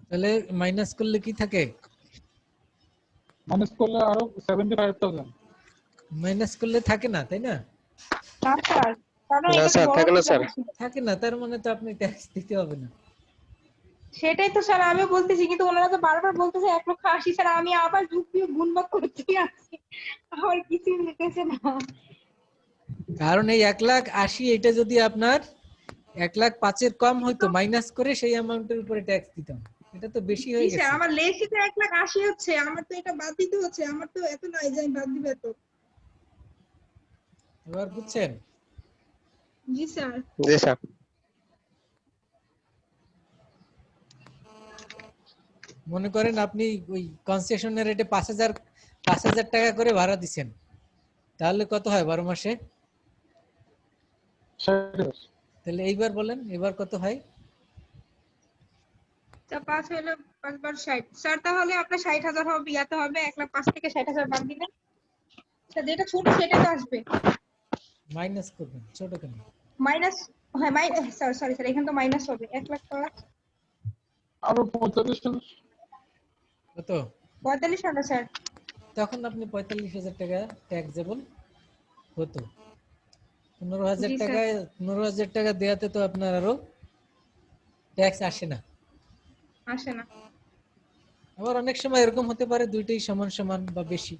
তাহলে মাইনাস করলে কি থাকে? মাইনাস করলে আরো 75,000। মাইনাস করলে থাকে না, তাই না? না স্যার, কারণ না এটা তো স্যার, বড় থাকে না স্যার। টাকা ছিল। থাকে না, তার মানে তো আপনি ট্যাক্স দিতে হবে না। সেটাই তো স্যার আমিও বলতেছি, কিন্তু ওনারা তো বারবার বলতেছে 1,80,000 স্যার, আমি আবার যুক্তি গুণবাক করতে আছি, আমার কিছুই মিলতেছে না। কারণ এই 1,80,000 এটা যদি আপনার 1,05,000 কম হইতো, মাইনাস করে সেই অ্যামাউন্টের উপরে ট্যাক্স দিতাম। এটা তো বেশি জি হয়ে স্যার, গেছে। আমার লেখি তো 1,80,000 হচ্ছে, আমার তো এটা বাদ দিতে হচ্ছে, আমার তো এত নাই যে আমি বাদ দিব এত। এবার বুঝছেন? জি স্যার। জি স্যার। মনে করেন আপনি ওই কনসেশনের রেটে 5,000 টাকা করে ভাড়া দিচ্ছেন, তাহলে কত হয় 12 মাসে? 60,000। তাহলে এইবার বলেন, এবার কত হয়? তা 5 হলো 5 বার 60 স্যার, তাহলে আপনার 60,000 হবে, ইয়াতে হবে 1,05,000 থেকে 60,000 বাদ দিলে স্যার যেটা ছোট সেটা তো আসবে। মাইনাস করবেন, ছোট কেন? মাইনাস, হ্যাঁ স্যার সরি স্যার, এখানে তো মাইনাস হবে 1,05,000। আরো 45,000। কত? 45,000 স্যার। তখন আপনি 45,000 টাকা ট্যাক্সেবল হতো। 15,000 জি স্যার। টাকায় 15,000 টাকা দেওয়াতে তো আপনার আরো ট্যাক্স আসে না। আসে না। আবার অনেক সময় এরকম হতে পারে দুইটাই সমান সমান বা বেশি,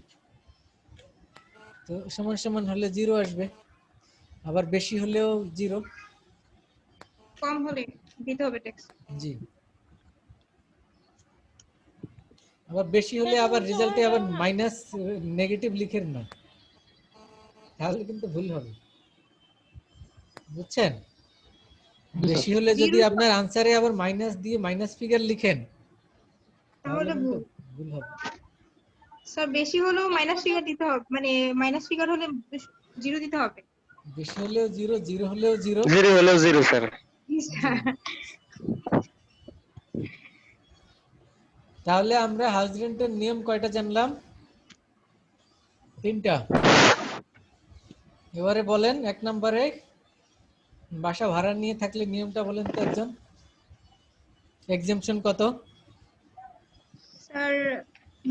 তো সমান সমান হলে জিরো আসবে, আবার বেশি হলেও জিরো। কম হলে দিতে হবে ট্যাক্স। জি, আবার বেশি হলে আবার রেজাল্টে আবার মাইনাস নেগেটিভ লিখেন না, তাহলে কিন্তু ভুল হবে, বুঝছেন? বেশি হলে যদি আপনার আনসারে আবার মাইনাস দিয়ে মাইনাস ফিগার লিখেন, তাহলে তাহলে কিন্তু ভুল। ভুল হবে। স্যার বেশি হলেও মাইনাস ফিগার দিতে হবে, মানে মাইনাস ফিগার হলে জিরো দিতে হবে। বেশি হলেও জিরো, জিরো হলেও জিরো। 0 হলেও 0 স্যার। জি স্যার। তাহলে আমরা হাউস রেন্টের নিয়ম কয়টা জানলাম? 3টা। এবারে বলেন 1 নম্বরে বাসা ভাড়া নিয়ে থাকলে নিয়মটা বলেন তো একজন। এক্সেম্পশন কত? স্যার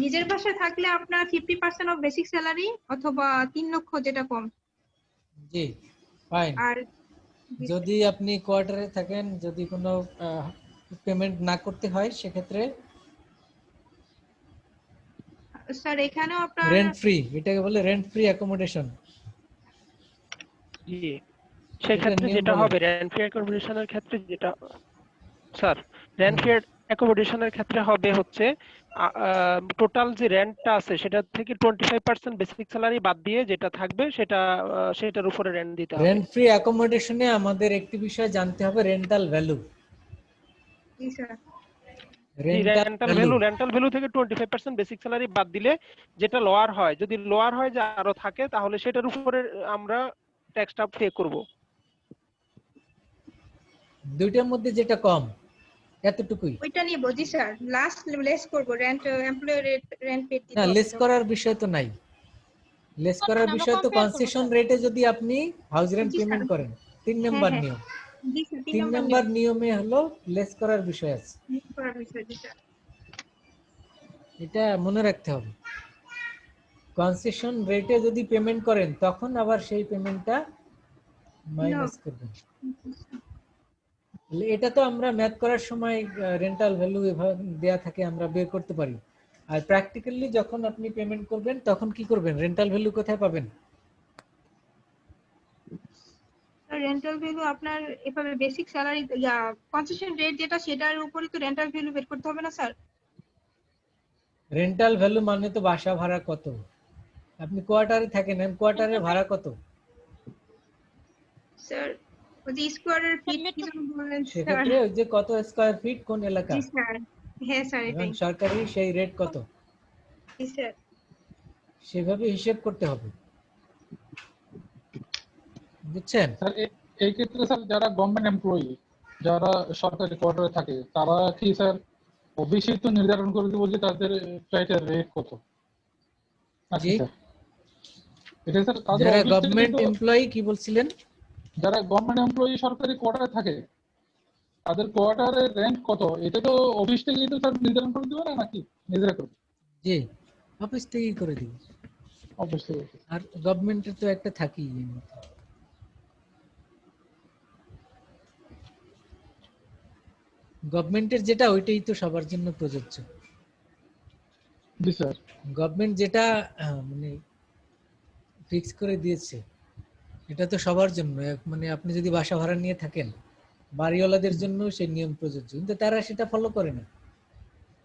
নিজের বাসায় থাকলে আপনার 50% অফ বেসিক স্যালারি অথবা 3 লক্ষ যেটা কম। জি, ফাইন। আর যদি আপনি কোয়ার্টারে থাকেন, যদি কোনো পেমেন্ট না করতে হয় সেক্ষেত্রে স্যার এখানেও আপনার রেন্ট ফ্রি, এটাকে বলে রেন্ট ফ্রি অ্যাকোমোডেশন। জি, সেক্ষেত্রে নিয়ম যেটা বলেন। হবে রেন্ট ফ্রি অ্যাকোমোডেশনের ক্ষেত্রে যেটা স্যার রেন্ট ফ্রি অ্যাকোমোডেশনের ক্ষেত্রে হবে হচ্ছে টোটাল যে রেন্টটা আছে সেটা থেকে 25% বেসিক স্যালারি বাদ দিয়ে যেটা থাকবে সেটার উপরে রেন্ট দিতে হবে। রেন্ট ফ্রি অ্যাকোমোডেশনে আমাদের একটি বিষয় জানতে হবে, রেন্টাল ভ্যালু। জি স্যার। জি, রেন্টাল ভ্যালু থেকে 25% বেসিক স্যালারি বাদ দিলে যেটা লোয়ার হয়, যদি লোয়ার হয় যে আরো থাকে তাহলে সেটার উপরে আমরা ট্যাক্সটা পে করব। দুইটার মধ্যে যেটা কম এতটুকুই। ওইটা নিব। জি স্যার, লাস্ট লেস করব, রেন্ট এমপ্লয়ি রেন্ট পেড দিতে না, হবে। লেস করার বিষয় তো নাই। লেস করার বিষয় তো কনসেশন রেটে যদি আপনি হাউস রেন্ট জি স্যার। পেমেন্ট করেন, 3 হ্যাঁ নাম্বার হ্যাঁ। নিয়ম। জি স্যার, 3 3 নম্বর নাম্বার নিয়মে হলো লেস করার বিষয় আছে, নিয়োগ করার বিষয়। জি স্যার। এটা মনে রাখতে হবে। কনসেশন রেটে যদি পেমেন্ট করেন তখন আবার সেই পেমেন্টটা মাইনাস করবেন। এটা তো আমরা ম্যাথ করার সময় রেন্টাল ভ্যালু এভাবে দেয়া থাকে, আমরা বের করতে পারি। আর প্র্যাকটিক্যালি যখন আপনি পেমেন্ট করবেন তখন কি করবেন? রেন্টাল ভ্যালু কোথায় পাবেন? রেন্টাল ভ্যালু আপনার এভাবে বেসিক স্যালারি কনসেশন রেট যেটা সেটার উপরই তো রেন্টাল ভ্যালু বের করতে হবে না স্যার? রেন্টাল ভ্যালু মানে তো বাসা ভাড়া কত, আপনি কোয়ার্টারে থাকেন, কোয়ার্টারে ভাড়া কত? স্যার ওই যে স্কোয়ারের ফিট কি যেন বললেন স্যার? সেক্ষেত্রে ওই যে কত স্কয়ার ফিট কোন এলাকা, জি স্যার। হ্যাঁ স্যার, এবং এটাই। সরকারি সেই রেট কত, জি স্যার। সেভাবে হিসেব করতে হবে, বুঝছেন? স্যার এই ক্ষেত্রে স্যার যারা গভর্নমেন্ট এমপ্লয়ি, যারা সরকারি কোয়ার্টারে থাকে, তারা কি স্যার ওবিসি তো নির্ধারণ করে দেবো যে তাদের ফ্লাইটের রেট কত নাকি জি স্যার? এটা স্যার তাদের যারা অফিস থেকে গভর্নমেন্ট তো, এমপ্লয়ি কি বলছিলেন? যারা গভর্নমেন্ট এমপ্লয়ি সরকারি কোয়ার্টারে থাকে তাদের কোয়ার্টারের রেন্ট কত, এটা তো অফিস থেকেই তো স্যার নির্ধারণ করে দেবে না নাকি নিজেরা করবে? জি অফিস থেকেই করে দিব। অফিস থেকে। আর গভর্নমেন্টের তো একটা থাকেই এমনিতে। গভর্নমেন্টের যেটা ওইটাই তো সবার জন্য প্রযোজ্য। জি স্যার। গভর্নমেন্ট যেটা মানে ফিক্স করে দিয়েছে এটা তো সবার জন্য। মানে আপনি যদি বাসা ভাড়া নিয়ে থাকেন, বাড়িওয়ালাদের জন্য সেই নিয়ম প্রযোজ্য, কিন্তু তারা সেটা ফলো করে না।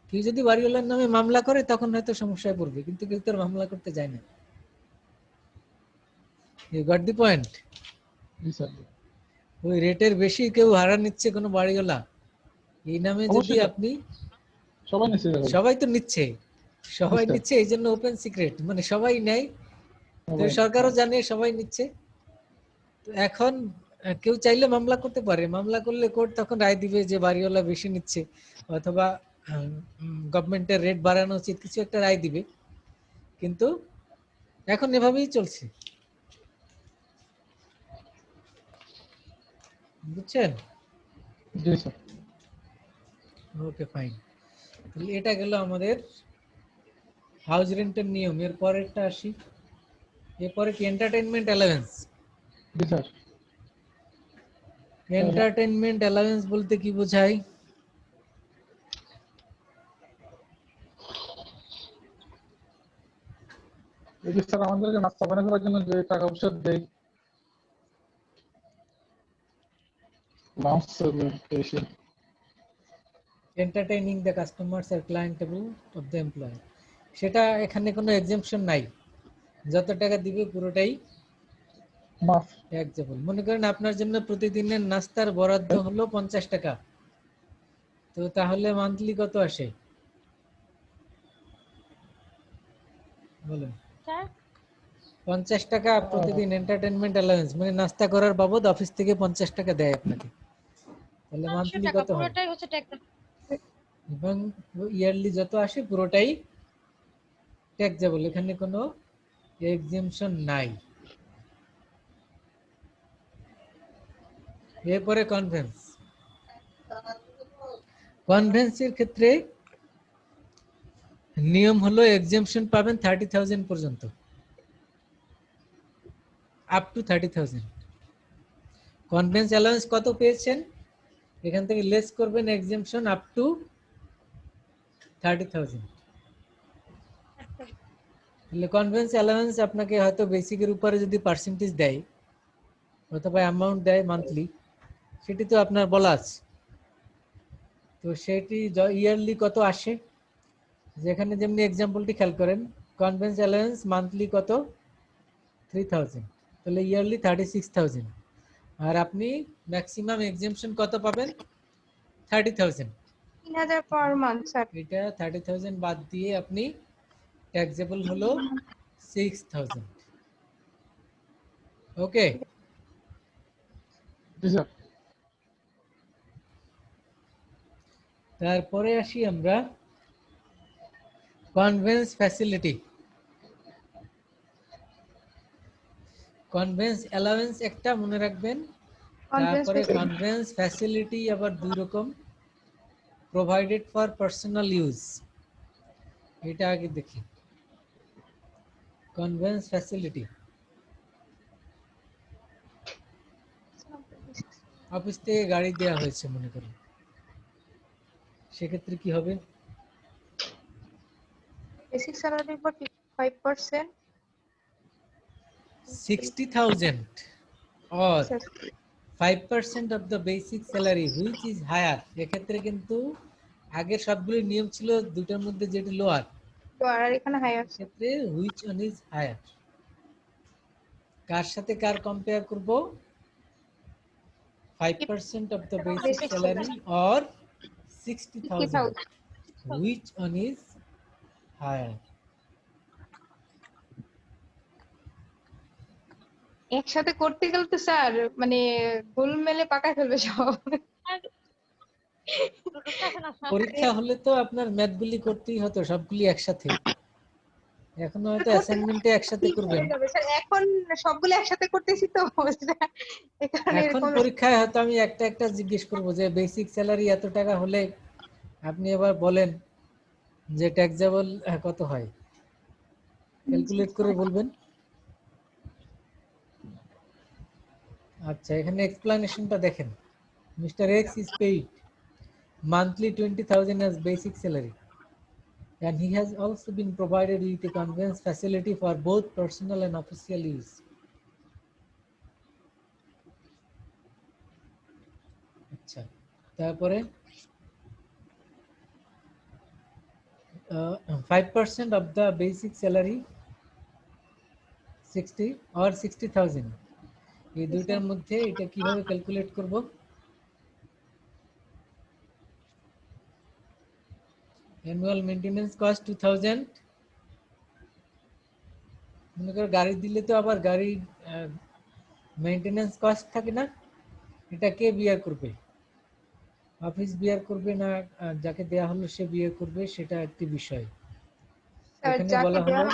কেউ যদি বাড়িওয়ালার নামে মামলা করে তখন হয়তো সমস্যায় পড়বে, কিন্তু কেউ তো আর মামলা করতে যায় না। You got the point? জি স্যার। ওই রেটের বেশি কেউ ভাড়া নিচ্ছে কোনো বাড়িওয়ালা, এই নামে যদি অবশ্যই স্যার, আপনি, সবাই নিশ্চিত হবে। সবাই তো নিচ্ছে, সবাই নিশ্চয়। নিচ্ছে, এই জন্য ওপেন সিক্রেট, মানে সবাই নেয়, তো সবাই। সরকারও জানে সবাই নিচ্ছে। তো এখন কেউ চাইলে মামলা করতে পারে, মামলা করলে কোর্ট তখন রায় দিবে যে বাড়িওয়ালা বেশি নিচ্ছে অথবা গভর্নমেন্টের রেট বাড়ানো উচিত, কিছু একটা রায় দিবে। কিন্তু এখন এভাবেই চলছে, বুঝছেন? জি স্যার। Okay fine. এটা গেল আমাদের হাউস রেন্টের নিয়ম। এর পরেরটা আসি, এরপরে কি এন্টারটেইনমেন্ট অ্যালাউয়েন্স। জি স্যার। এন্টারটেইনমেন্ট অ্যালাউয়েন্স বলতে কি বোঝায়? এই যে স্যার আমাদেরকে নাস্তা বানিয়ে করার জন্য যে টাকা পয়সা দেয়, লাঞ্চ এসে। এন্টারটেইনিং দ্য কাস্টমার্স আর ক্লায়েন্টেবল অফ দ্য এমপ্লয়ার, সেটা এখানে কোনো এক্সেমশন নাই, যত টাকা দিবে পুরোটাই মাফ। ট্যাক্সেবল। মনে করেন আপনার জন্য প্রতিদিনের নাস্তার বরাদ্দ হলো 50 টাকা, তো তাহলে মান্থলি কত আসে বলেন? স্যার 50 টাকা প্রতিদিন এন্টারটেইনমেন্ট অ্যালাউয়েন্স, মানে নাস্তা করার বাবদ অফিস থেকে 50 টাকা দেয় আপনাকে, তাহলে 500 মান্থলি টাকা কত হয়? পুরোটাই হচ্ছে ট্যাক্স। এবং ইয়ারলি যত আসে পুরোটাই ট্যাক্সেবল, এখানে কোনো এক্সেমশন নাই। এরপরে কনভেন্স। কনভেন্সের ক্ষেত্রে নিয়ম হলো এক্সেমশন পাবেন 30,000 পর্যন্ত, আপ টু 30,000। কনভেন্স অ্যালাউন্স কত পেয়েছেন, এখান থেকে লেস করবেন এক্সেমশন আপ টু 30,000। তাহলে কনভেন্স অ্যালাউন্স আপনাকে হয়তো বেসিকের উপরে যদি পার্সেন্টেজ দেয় অথবা অ্যামাউন্ট দেয় মান্থলি, সেটি তো আপনার বলা আছে। তো সেটি ইয়ারলি কত আসে, যেখানে যেমনি এক্সাম্পলটি খেয়াল করেন, কনভেন্স অ্যালাউন্স মান্থলি কত 3,000, তাহলে ইয়ারলি 36,000। আর আপনি ম্যাক্সিমাম এক্সেমশন কত পাবেন 30,000। 3000 পার মান্থ স্যার। এটা 30,000 বাদ দিয়ে আপনি ট্যাক্সেবল হলো 6,000। ওকে, জি স্যার। তারপরে আসি আমরা কনভেন্স ফ্যাসিলিটি। কনভেন্স অ্যালাউয়েন্স একটা মনে রাখবেন, তারপরে কনভেন্স ফ্যাসিলিটি আবার দুই রকম, প্রোভাইডেড ফর পার্সোনাল ইউজ। এটা আগে দেখি। কনভেন্স ফ্যাসিলিটি, অফিস থেকে গাড়ি দেওয়া হয়েছে মনে করুন, সেক্ষেত্রে কি হবে? বেসিক স্যালারির উপর 5%। 60,000 or 5% of the basic salary which is higher। এক্ষেত্রে কিন্তু আগের সবগুলো নিয়ম ছিল দুটোর মধ্যে যেটি লোয়ার, তো আর এখানে হায়ার ক্ষেত্রে which one is higher, কার সাথে কার কম্পেয়ার করব? 5% of the basic salary or 60,000, which one is higher? একসাথে করতে গেলে তো স্যার মানে গোলমেলে পাকায় ফেলবে সব। ঢুকতেছে না স্যার। পরীক্ষা হলে তো আপনার ম্যাথগুলি করতেই হতো সবগুলি একসাথে, এখন হয়তো করতে অ্যাসাইনমেন্টে একসাথে ঠিক করবেন। হয়ে যাবে স্যার, এখন সবগুলো একসাথে করতেছি তো এই কারণে এখন এরকম। পরীক্ষায় হয়তো আমি একটা একটা জিজ্ঞেস করব যে বেসিক স্যালারি এত টাকা হলে আপনি এবার বলেন যে ট্যাক্সেবল কত হয়, ক্যালকুলেট করে বলবেন। আচ্ছা, এখানে এক্সপ্লানেশনটা দেখেন। Mister X is paid monthly 20,000 as basic salary, and he has also been provided with a conveyance facility for both personal and official use. আচ্ছা, তারপরে 5% of the basic salary 60 or 60,000, এই দুইটার মধ্যে এটা কিভাবে ক্যালকুলেট করব? অ্যানুয়াল মেইনটেনেন্স কস্ট 2000, মনে করো গাড়ি দিলে তো আবার গাড়ির মেইনটেনেন্স কস্ট থাকে না, এটা কে বিয়ার করবে? অফিস বিয়ার করবে না যাকে দেয়া হলো সে বিয়ার করবে, সেটা একটি বিষয়। স্যার এখানে যাকে বলা দেওয়া হলো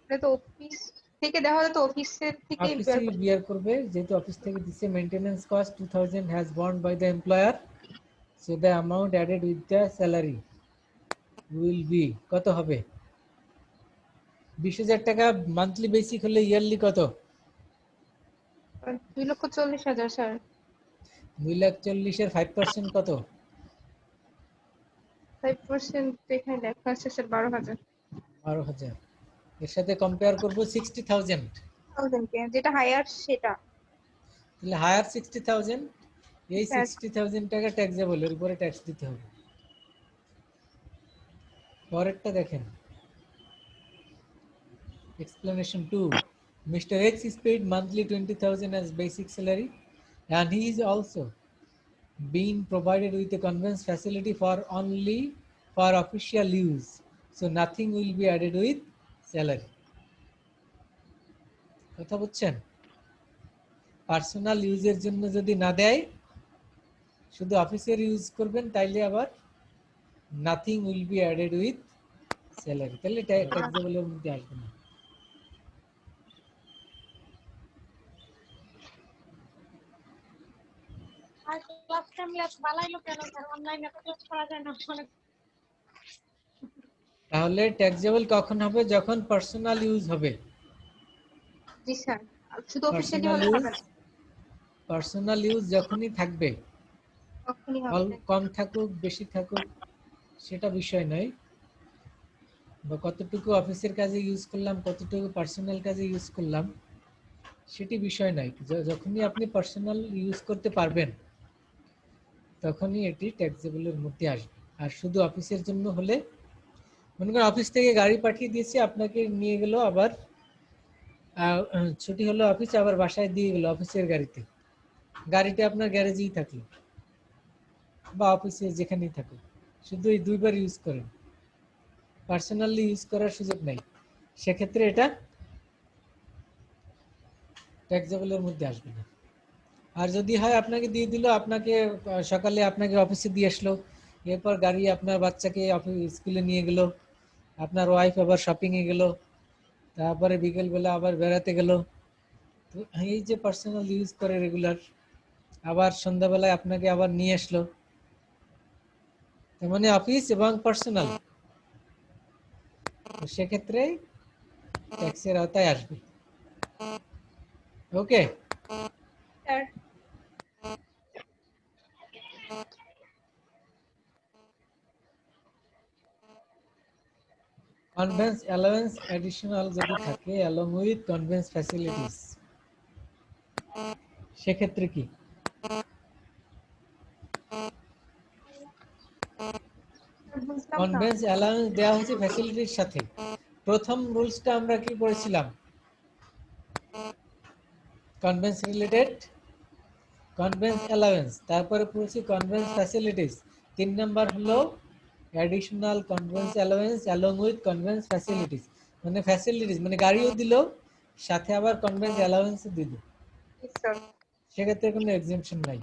হবে তো অফিস থেকে দেওয়া হলে তো অফিসের থেকেই বের অফিসই বিয়ার করবে, যেহেতু অফিস থেকে দিচ্ছে। Maintenance cost 2000 has borne by the employer, so the amount added with the salary will be, কত হবে? 20,000 টাকা মান্থলি বেসিক হলে ইয়ারলি কত? 2,40,000 স্যার। 2,40,000 এর 5% কত? 5% এখানে লেখা আছে স্যার 12,000। 12,000। এর সাথে কম্পেয়ার করব 60,000, যেটা হায়ার সেটা। তাহলে হায়ার 60,000, এই স্যার 60,000 টাকা ট্যাক্সেবল, এর উপরে ট্যাক্স দিতে হবে। পরেরটা দেখেন, explanation 2. Mr. X is paid monthly 20,000 as basic salary, and he is also being provided with a conveyance facility for only for official use, so nothing will be added with salary. কথা বুঝছেন? পার্সোনাল ইউজের জন্য যদি না দেয়, শুধু অফিসের ইউজ করবেন, তাইলে আবার nothing will be added with salary, তাহলে ট্যাক্সেবলের মধ্যে আসবে না। আর ক্লাস টাইম বানাইলো কেন স্যার? অনলাইনে তো ক্লাস করা যায় না অনেক। তাহলে ট্যাক্সেবল কখন হবে? যখন পার্সোনাল ইউজ হবে। জি স্যার, শুধু অফিসিয়ালি পার্সোনাল হলে ইউজ, হবে না, পার্সোনাল ইউজ যখনই থাকবে, তখনই হবে। কম থাকুক বেশি থাকুক সেটা বিষয় নয়, বা কতটুকু অফিসের কাজে ইউজ করলাম, কতটুকু পার্সোনাল কাজে ইউজ করলাম, সেটি বিষয় নয়। যখনই আপনি পার্সোনাল ইউজ করতে পারবেন, তখনই এটি ট্যাক্সেবলের মধ্যে আসবে। আর শুধু অফিসের জন্য হলে, মনে করেন অফিস থেকে গাড়ি পাঠিয়ে দিয়েছে, আপনাকে নিয়ে গেল, আবার ছুটি হলো অফিস, আবার বাসায় দিয়ে গেল অফিসের গাড়িতে, গাড়িটা আপনার গ্যারেজেই থাকলো বা অফিসে যেখানেই থাকুক, শুধু এই দুইবার ইউজ করেন, পার্সোনালি ইউজ করার সুযোগ নাই, সেক্ষেত্রে এটা ট্যাক্সেবলের মধ্যে আসবে না। আর যদি হয় আপনাকে দিয়ে দিল, আপনাকে সকালে আপনাকে অফিসে দিয়ে আসলো, এরপর গাড়ি আপনার বাচ্চাকে অফিস স্কুলে নিয়ে গেল, আপনার ওয়াইফ আবার শপিংয়ে গেল, তারপরে বিকেলবেলা আবার বেড়াতে গেল, তো এই যে পার্সোনাল ইউজ করে রেগুলার, আবার সন্ধ্যাবেলায় আপনাকে আবার নিয়ে আসলো, তার মানে অফিস এবং পার্সোনাল, সেক্ষেত্রে ট্যাক্সের আওতায় আসবে। ওকে, স্যার কনভেন্স অ্যালাউন্স অ্যাডিশনাল যদি থাকে অ্যালং উইথ কনভেন্স ফ্যাসিলিটিস, সেক্ষেত্রে কি? বুঝলাম না। কনভেন্স অ্যালাউন্স দেওয়া হয়েছে ফ্যাসিলিটির সাথে। প্রথম রুলসটা আমরা কি পড়েছিলাম? কনভেন্স রিলেটেড, কনভেন্স অ্যালাউন্স, তারপরে পড়েছি কনভেন্স ফ্যাসিলিটিস। 3 নাম্বার হলো additional convince allowance along with convince facilities, মানে ফ্যাসিলিটিস মানে গাড়িও দিল, সাথে আবার কনভেন্স অ্যালাউন্সও দিল, জি স্যার। সেক্ষেত্রে কোনো এক্সেমশন নাই।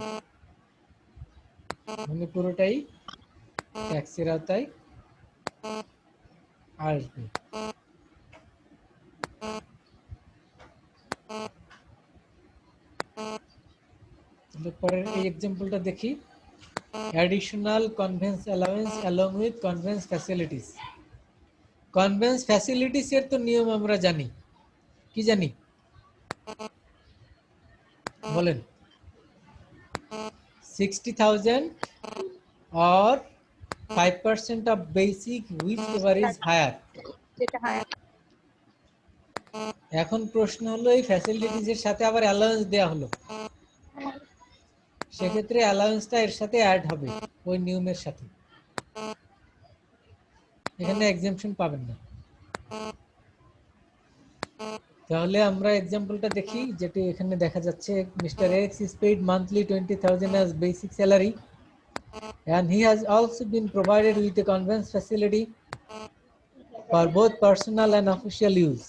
মানে পুরোটাই ট্যাক্সের আওতায় আসবে। তাহলে পরের এই এক্সাম্পলটা দেখি। Additional convince allowance along with convince facilities. Convince facilities এর তো নিয়ম আমরা জানি, কি জানি বলেন? 60,000 or 5% of basic whichever is higher. যেটা হয় এখন প্রশ্ন হলো এই ফ্যাসিলিটিস এর সাথে আবার অ্যালাউন্স দেয়া হলো, সেক্ষেত্রে অ্যালাউন্সটা এর সাথে অ্যাড হবে ওই নিয়মের সাথে, এখানে এক্সাম্পশন পাবেন না। তাহলে আমরা এক্সাম্পলটা দেখি, যেটি এখানে দেখা যাচ্ছে। Mister x is paid monthly 20,000 as basic salary and he has also been provided with a conveyance facility for both personal and official use.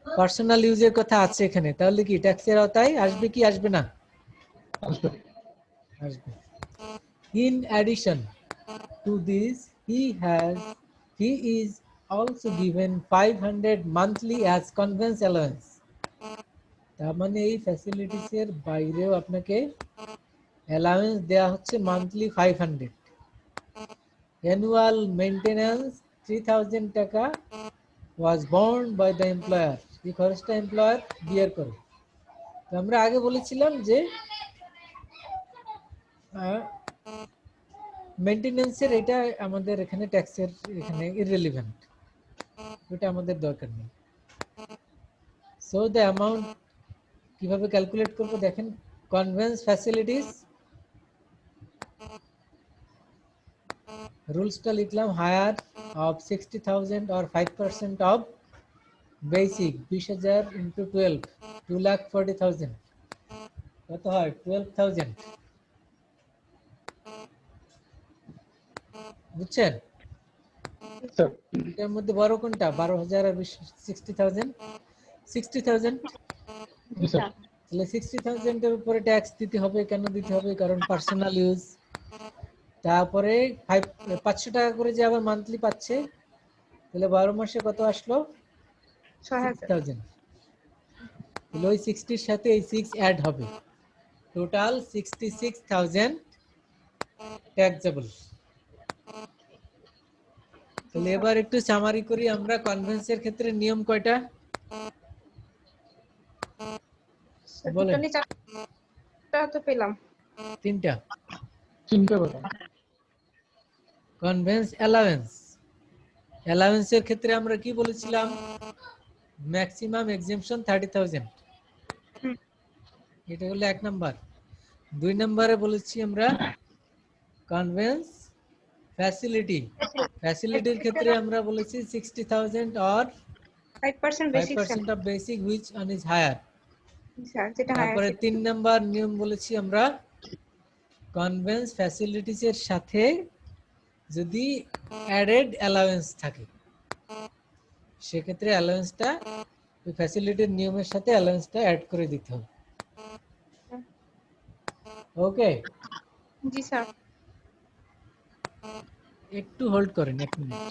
Personal ইউজের কথা আছে এখানে, তাহলে কি ট্যাক্সের আওতায় আসবে কি আসবে না? আসবে। আসবে। In addition to this, he is also given 500 monthly as conveyance allowance. তার মানে এই ফ্যাসিলিটিস এর বাইরেও আপনাকে অ্যালাউন্স দেয়া হচ্ছে মান্থলি 500। অ্যানুয়াল মেইনটেনেন্স 3000 টাকা was borne by the employer. এই খরচটা এমপ্লয়ার বিয়ার করে। তো আমরা আগে বলেছিলাম যে মেইনটেনেন্সের এটা আমাদের এখানে ট্যাক্সের এখানে ইররিলেভেন্ট, এটা আমাদের দরকার নেই। সো দ্য অ্যামাউন্ট কিভাবে ক্যালকুলেট করব দেখেন। কনভেন্স ফ্যাসিলিটিস রুলসটা লিখলাম, higher of 60,000 or 5% of basic 20,000 into 12, 2,40,000 কত হয়? 12,000। বুঝছেন? স্যার এর মধ্যে বড় কোনটা? 12,000 আর 60,000? 60,000। জি স্যার। তাহলে 60,000 এর উপরে ট্যাক্স দিতে হবে। কেন দিতে হবে? কারণ পার্সোনাল ইউজ। তারপরে 500 টাকা করে যে আবার মান্থলি পাচ্ছে, তাহলে 12 মাসে কত আসলো? 6,000। তাহলে ওই 60 এর সাথে এই 6 অ্যাড হবে, টোটাল 66,000 ট্যাক্সেবল। তাহলে এবার একটু সামারি করি আমরা। কনভেন্সের ক্ষেত্রে নিয়ম কয়টা বলেন? টোটালি 4টা তো পেলাম। 3টা। চিন্তা করুন। কনভেন্স অ্যালাউন্স, অ্যালাউন্সের ক্ষেত্রে আমরা কি বলেছিলাম? ম্যাক্সিমাম এক্সেম্পশন 30,000, এটা হলো 1 নাম্বার। 2 নম্বরে বলেছি আমরা কনভেন্স ফ্যাসিলিটি, ফ্যাসিলিটির ক্ষেত্রে আমরা বলেছি 60,000 or 5% basic 5% of basic which one is higher. Sir, যেটা হয় তারপরে 3 নাম্বার নিয়ম বলেছি আমরা, কনভেন্স ফ্যাসিলিটিস এর সাথে যদি অ্যাডেড অ্যালাউন্স থাকে, সেক্ষেত্রে অ্যালাউন্সটা ওই ফ্যাসিলিটির নিয়মের সাথে অ্যালাউন্সটা অ্যাড করে দিতে হবে। ওকে, জি স্যার। একটু হোল্ড করেন 1 মিনিট।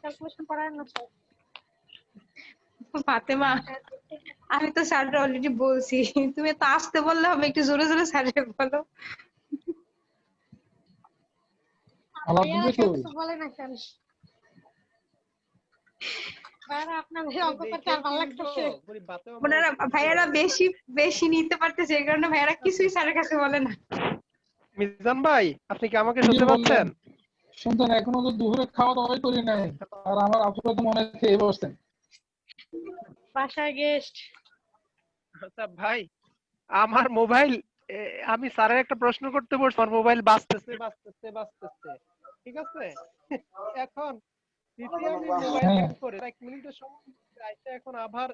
ক্যালকুলেশন করার না স্যার। ফাতেমা, আমি তো স্যারকে অলরেডি বলছি, তুমি তো আসতে বললে হবে, একটু জোরে জোরে স্যারকে বলো। আলাদা ভাইয়ারা কিছু কেউ কিছু বলে না কেন? ভাইয়ারা আপনাদের অঙ্ক করতে আর ভালো লাগতেছে? ওনারা ভাইয়ারা বেশি বেশি নিতে পারতেছে, এই কারণে ভাইয়ারা কিছুই স্যারের কাছে বলে না। মিজান ভাই, আপনি কি আমাকে শুনতে পাচ্ছেন? শুনতেন? এখনো তো দুপুরে খাওয়া দাওয়াই করি নাই, আর আমার আপুরা তো মনে হয় খেয়ে বসছেন। বাসায় গেস্ট। আচ্ছা ভাই, আমার মোবাইল, আমি স্যারের একটা প্রশ্ন করতে বলছি, আমার মোবাইল বাজতেছে বাজতেছে বাজতেছে, ঠিক আছে? এখন দ্বিতীয় আমি মোবাইল হ্যাঁ। বের করে 1 মিনিটের সময় আইসা এখন আবার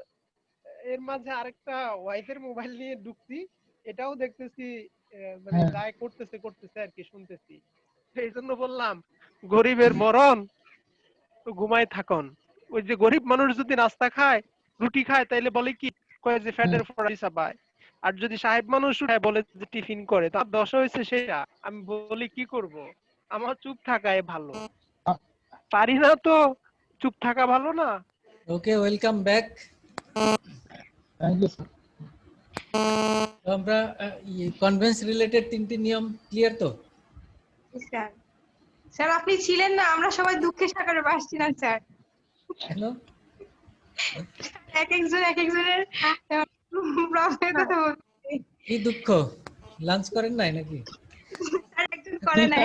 এর মাঝে আরেকটা ওয়াইফের মোবাইল নিয়ে ঢুকছি, এটাও দেখতেছি মানে হ্যাঁ। যাই করতেছে করতেছে আর কি শুনতেছি। এই জন্য বললাম গরিবের মরণ তো ঘুমাই থাকুন, ওই যে গরিব মানুষ যদি নাস্তা খায়, রুটি খায়, তাইলে বলে কি, কয় যে ফ্যাটের ফরাসি চাবায়। আর যদি সাহেব মানুষ খায় বলে যে টিফিন করে। তো আমার দশা হয়েছে সেটা, আমি বলি কি করব, আমার চুপ থাকাই ভালো। পারি না তো চুপ থাকা ভালো না? Okay, welcome back. Thank you sir. তো আমরা কনভেন্স রিলেটেড 3টি নিয়ম ক্লিয়ার তো? স্যার স্যার আপনি ছিলেন না, আমরা সবাই দুঃখের সাগরে ভাসছিলাম স্যার। কেন? এক একজনের প্রবলেমের কথা বলছি। কি দুঃখ? লাঞ্চ করেন নাই নাকি? স্যার একজন করে নাই।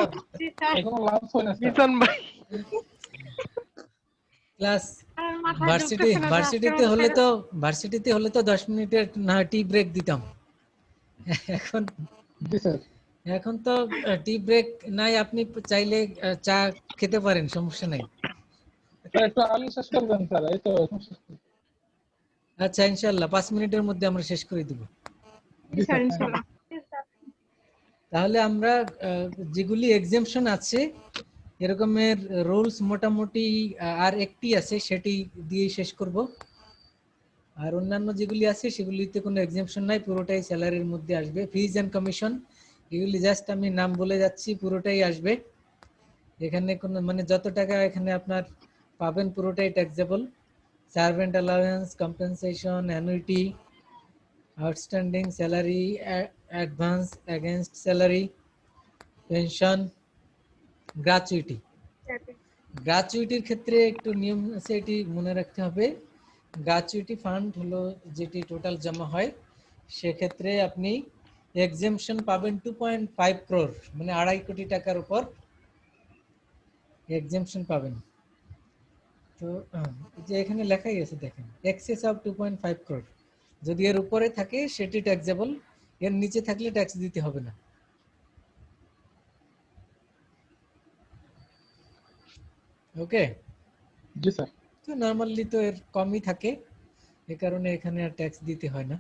এখনো লাঞ্চ হয় না স্যার। মিজান ভাই, ক্লাস আমার মাথায় ভার্সিটি ঢুকতেছে না যে আজকের মতো ভার্সিটিতে হলে তো 10 মিনিটের না টি ব্রেক দিতাম। এখন জি স্যার। এখন তো টি ব্রেক নাই, আপনি চাইলে চা খেতে পারেন, সমস্যা নাই। স্যার একটু আগে শেষ করবেন স্যার, এই তো এখন শেষ করবেন। আচ্ছা, ইনশাআল্লাহ 5 মিনিটের মধ্যে আমরা শেষ করে দিব। জি স্যার স্যার। ইনশাআল্লাহ। তাহলে আমরা যেগুলি এক্সামশন আছে এরকমের রুলস মোটামুটি আর একটি আছে, সেটি দিয়ে শেষ করব। আর অন্যান্য যেগুলি আছে সেগুলিতে কোনো এক্সামশন নাই, পুরোটাই স্যালারির মধ্যে আসবে। ফিজ এন্ড কমিশন এগুলি জাস্ট আমি নাম বলে যাচ্ছি, পুরোটাই আসবে। এখানে কোনো মানে যত টাকা এখানে আপনার পাবেন পুরোটাই ট্যাক্সেবল। Servant allowance, compensation, annuity, outstanding salary, advance against salary, pension, gratuity. গ্র্যাচুইটির ক্ষেত্রে একটু নিয়ম আছে, এটি মনে রাখতে হবে। গ্র্যাচুইটি ফান্ড হলো যেটি টোটাল জমা হয়, সেক্ষেত্রে আপনি এক্সেমশন পাবেন 2.5 crore, মানে 2.5 কোটি টাকার উপর এক্সেমশন পাবেন। তো যে এখানে লেখাই আছে দেখেন, এক্সেস অফ 2.5 crore, যদি এর উপরে থাকে সেটি ট্যাক্সেবল, এর নিচে থাকলে ট্যাক্স দিতে হবে না। ওকে, জি স্যার। তো নরমালি তো এর কমই থাকে, এ কারণে এখানে আর ট্যাক্স দিতে হয় না।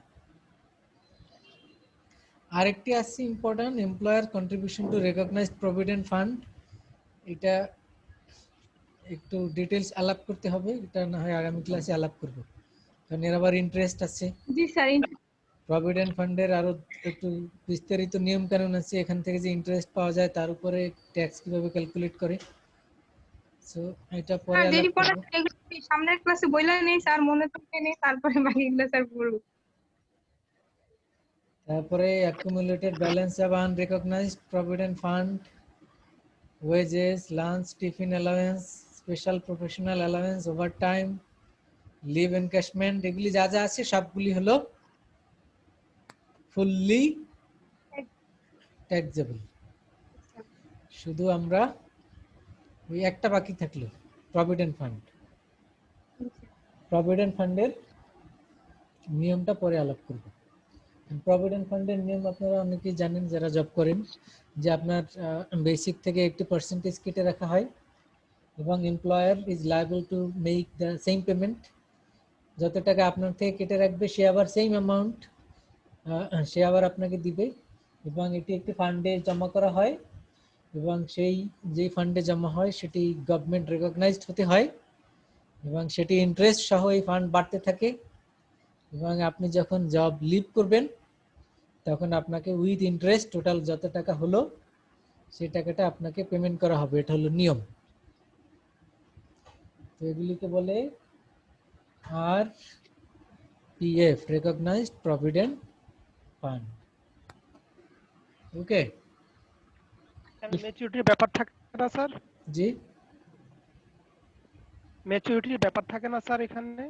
আরেকটি আছে important, employer contribution to recognized provident fund. এটা একটু ডিটেলস আলাপ করতে হবে, এটা না হয় আগামী ক্লাসে আলাপ করব, কারণ এর আবার ইন্টারেস্ট আছে। জি স্যার। প্রভিডেন্ট ফান্ডের আরো একটু বিস্তারিত নিয়ম কানুন আছে, এখান থেকে যে ইন্টারেস্ট পাওয়া যায় তার উপরে ট্যাক্স কিভাবে ক্যালকুলেট করে। সো এটা পরে স্যার দেরি আলাপ করে করব। এগুলো সামনের ক্লাসে বইলা নেই স্যার, মনে থাকে নেই, তারপরে বাকিগুলো স্যার বলবো। তারপরে accumulated balance of unrecognized provident fund, wages, lunch, tiffin allowance, special professional allowance, overtime, leave encashment, এগুলি যা যা আছে সবগুলি হলো ফুললি ট্যাক্সেবল। শুধু আমরা ওই একটা বাকি থাকলো প্রভিডেন্ট ফান্ড। প্রভিডেন্ট ফান্ডের নিয়মটা পরে আলাপ করব। প্রভিডেন্ট ফান্ডের নিয়ম আপনারা অনেকেই জানেন যারা জব করেন, যে আপনার বেসিক থেকে একটি পার্সেন্টেজ কেটে রাখা হয় এবং employer is liable to make the same payment. যত টাকা আপনার থেকে কেটে রাখবে সে আবার সেম অ্যামাউন্ট সে আবার আপনাকে দিবে, এবং এটি একটি ফান্ডে জমা করা হয়, এবং সেই যেই ফান্ডে জমা হয় সেটি গভর্নমেন্ট রেকগনাইজড হতে হয়, এবং সেটি ইন্টারেস্ট সহ এই ফান্ড বাড়তে থাকে, এবং আপনি যখন জব লিভ করবেন তখন আপনাকে উইথ ইন্টারেস্ট টোটাল যত টাকা হলো সেই টাকাটা আপনাকে পেমেন্ট করা হবে। এটা হলো নিয়ম। তো এগুলিকে বলে আর পিএফ, রেকগনাইজড প্রভিডেন্ট ফান্ড। ওকে, ম্যাচুরিটির ব্যাপার থাকে না স্যার? জি ম্যাচুরিটির ব্যাপার থাকে না স্যার এখানে?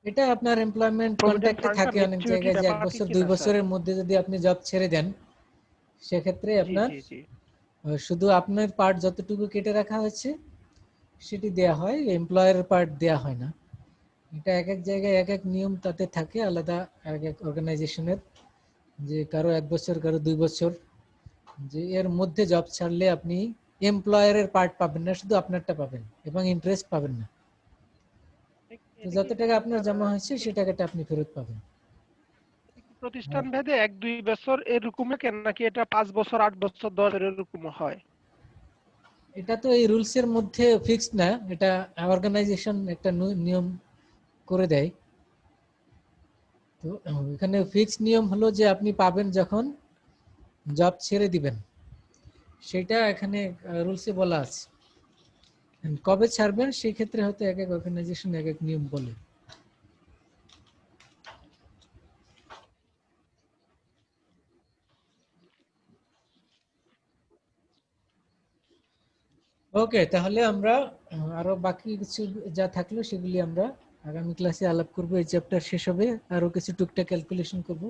এটা আপনার এমপ্লয়মেন্ট প্রভিডেন্ট কন্ট্রাক্টে ফান্ডটা থাকে অনেক ম্যাচুরিটির জায়গায়, যে এক ব্যাপার বছর কি 2 না স্যার? বছরের মধ্যে যদি আপনি জব ছেড়ে দেন সেক্ষেত্রে জি আপনার জি জি। শুধু আপনার পার্ট যতটুকু কেটে রাখা হয়েছে সেটি দেয়া হয়, এমপ্লয়ারের পার্ট দেয়া হয় না। এটা এক এক জায়গায় এক এক নিয়ম তাতে থাকে আলাদা, এক এক অর্গানাইজেশনের, যে কারো 1 বছর কারো 2 বছর, যে এর মধ্যে জব ছাড়লে আপনি এমপ্লয়ারের পার্ট পাবেন না, শুধু আপনারটা পাবেন এবং ইন্টারেস্ট পাবেন না। তো যত টাকা আপনার জমা হয়েছে সেই টাকাটা আপনি ফেরত পাবেন। প্রতিষ্ঠান ভেদে 1-2 বছর এরকম কেন, নাকি এটা 5 বছর 8 বছর 10 এরকম হয়? এটা তো এই রুলস এর মধ্যে ফিক্সড না, এটা অর্গানাইজেশন একটা নিয়ম করে দেয়। তো এখানে ফিক্সড নিয়ম হলো যে আপনি পাবেন যখন জব ছেড়ে দিবেন, সেটা এখানে রুলসে বলা আছে। কবে ছাড়বেন সেই ক্ষেত্রে হয়তো এক এক অর্গানাইজেশন এক এক নিয়ম বলে। ওকে, তাহলে আমরা আরো বাকি কিছু যা থাকলো সেগুলি আমরা আগামী ক্লাসে আলাপ করব। এই চ্যাপ্টার শেষ হবে, আরো কিছু টুকটাক ক্যালকুলেশন করব।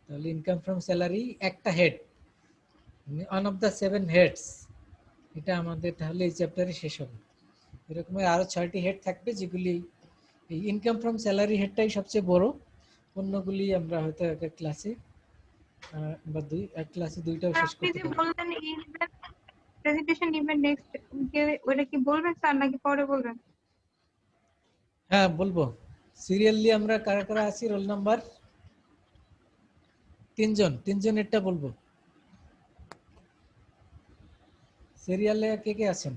তাহলে ইনকাম ফ্রম স্যালারি একটা head, one of the 7 heads, এটা আমাদের তাহলে এই চ্যাপ্টারে শেষ হবে। এরকম আরো 6টি হেড থাকবে, যেগুলি এই ইনকাম ফ্রম স্যালারি হেডটাই সবচেয়ে বড়। অন্যগুলি আমরা হয়তো এক এক ক্লাসে বা এক ক্লাসে দুইটাও শেষ আপনি করতে যে পারবো। বললেন এই প্রেজেন্টেশন নেবেন নেক্সট উইকে, ওটা কি বলবেন স্যার নাকি পরে বলবেন? হ্যাঁ বলবো। সিরিয়ালি আমরা কারা কারা আছি, রোল নাম্বার 3জনেরটা বলবো। সিরিয়ালে কে কে আছেন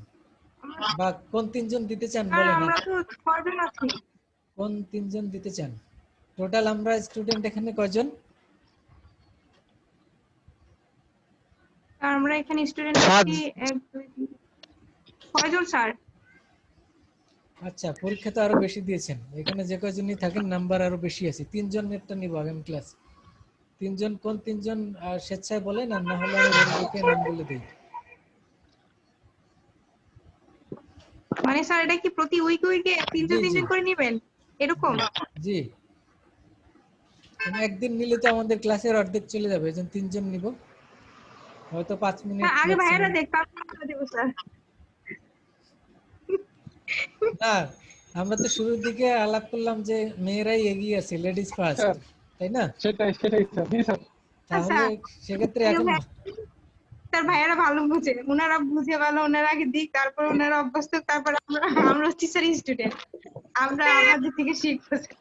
বা কোন 3জন দিতে চান আর বলেন, আমরা তো 6 জন আছি। কোন 3জন দিতে চান? টোটাল আমরা স্টুডেন্ট এখানে কয়জন? আর আমরা এখানে স্টুডেন্ট সাত। আছি 1 2 3 6 জন স্যার। আচ্ছা, পরীক্ষা তো আরো বেশি দিয়েছেন, এখানে যে কয়জনই থাকেন নাম্বার আরো বেশি আছে। 3জনেরটা নিব আগামী ক্লাস। 3জন কোন 3জন স্বেচ্ছায় বলেন, আর না হলে আমি রোল বুকে নাম বলে দিই। মানে স্যার এটা কি প্রতি উইকে 3 জন জি জি 3 জন করে নেবেন এরকম? জি, একদিন নিলে তো আমাদের ক্লাসের অর্ধেক চলে যাবে, এজন্য 3জন নিব, হয়তো 5 মিনিট হ্যাঁ আগে ভাইয়ারা ম্যাক্সিমাম। দেখ, তারপর আমরা দেবো স্যার। না, আমরা তো শুরুর দিকে আলাপ করলাম যে মেয়েরাই এগিয়ে আছে, লেডিজ ফার্স্ট, স্যার তাই না? সেটাই সেটাই স্যার, জি স্যার। আচ্ছা তাহলে সেক্ষেত্রে এখন স্যার ভাইয়ারা ভালো বুঝে, ওনারা বুঝে ভালো, ওনারা আগে দিক, তারপর ওনারা অভ্যস্ত, তারপর আমরা আমরা হচ্ছি স্যার স্টুডেন্ট, আমরা আমাদের থেকে শিখবো স্যার।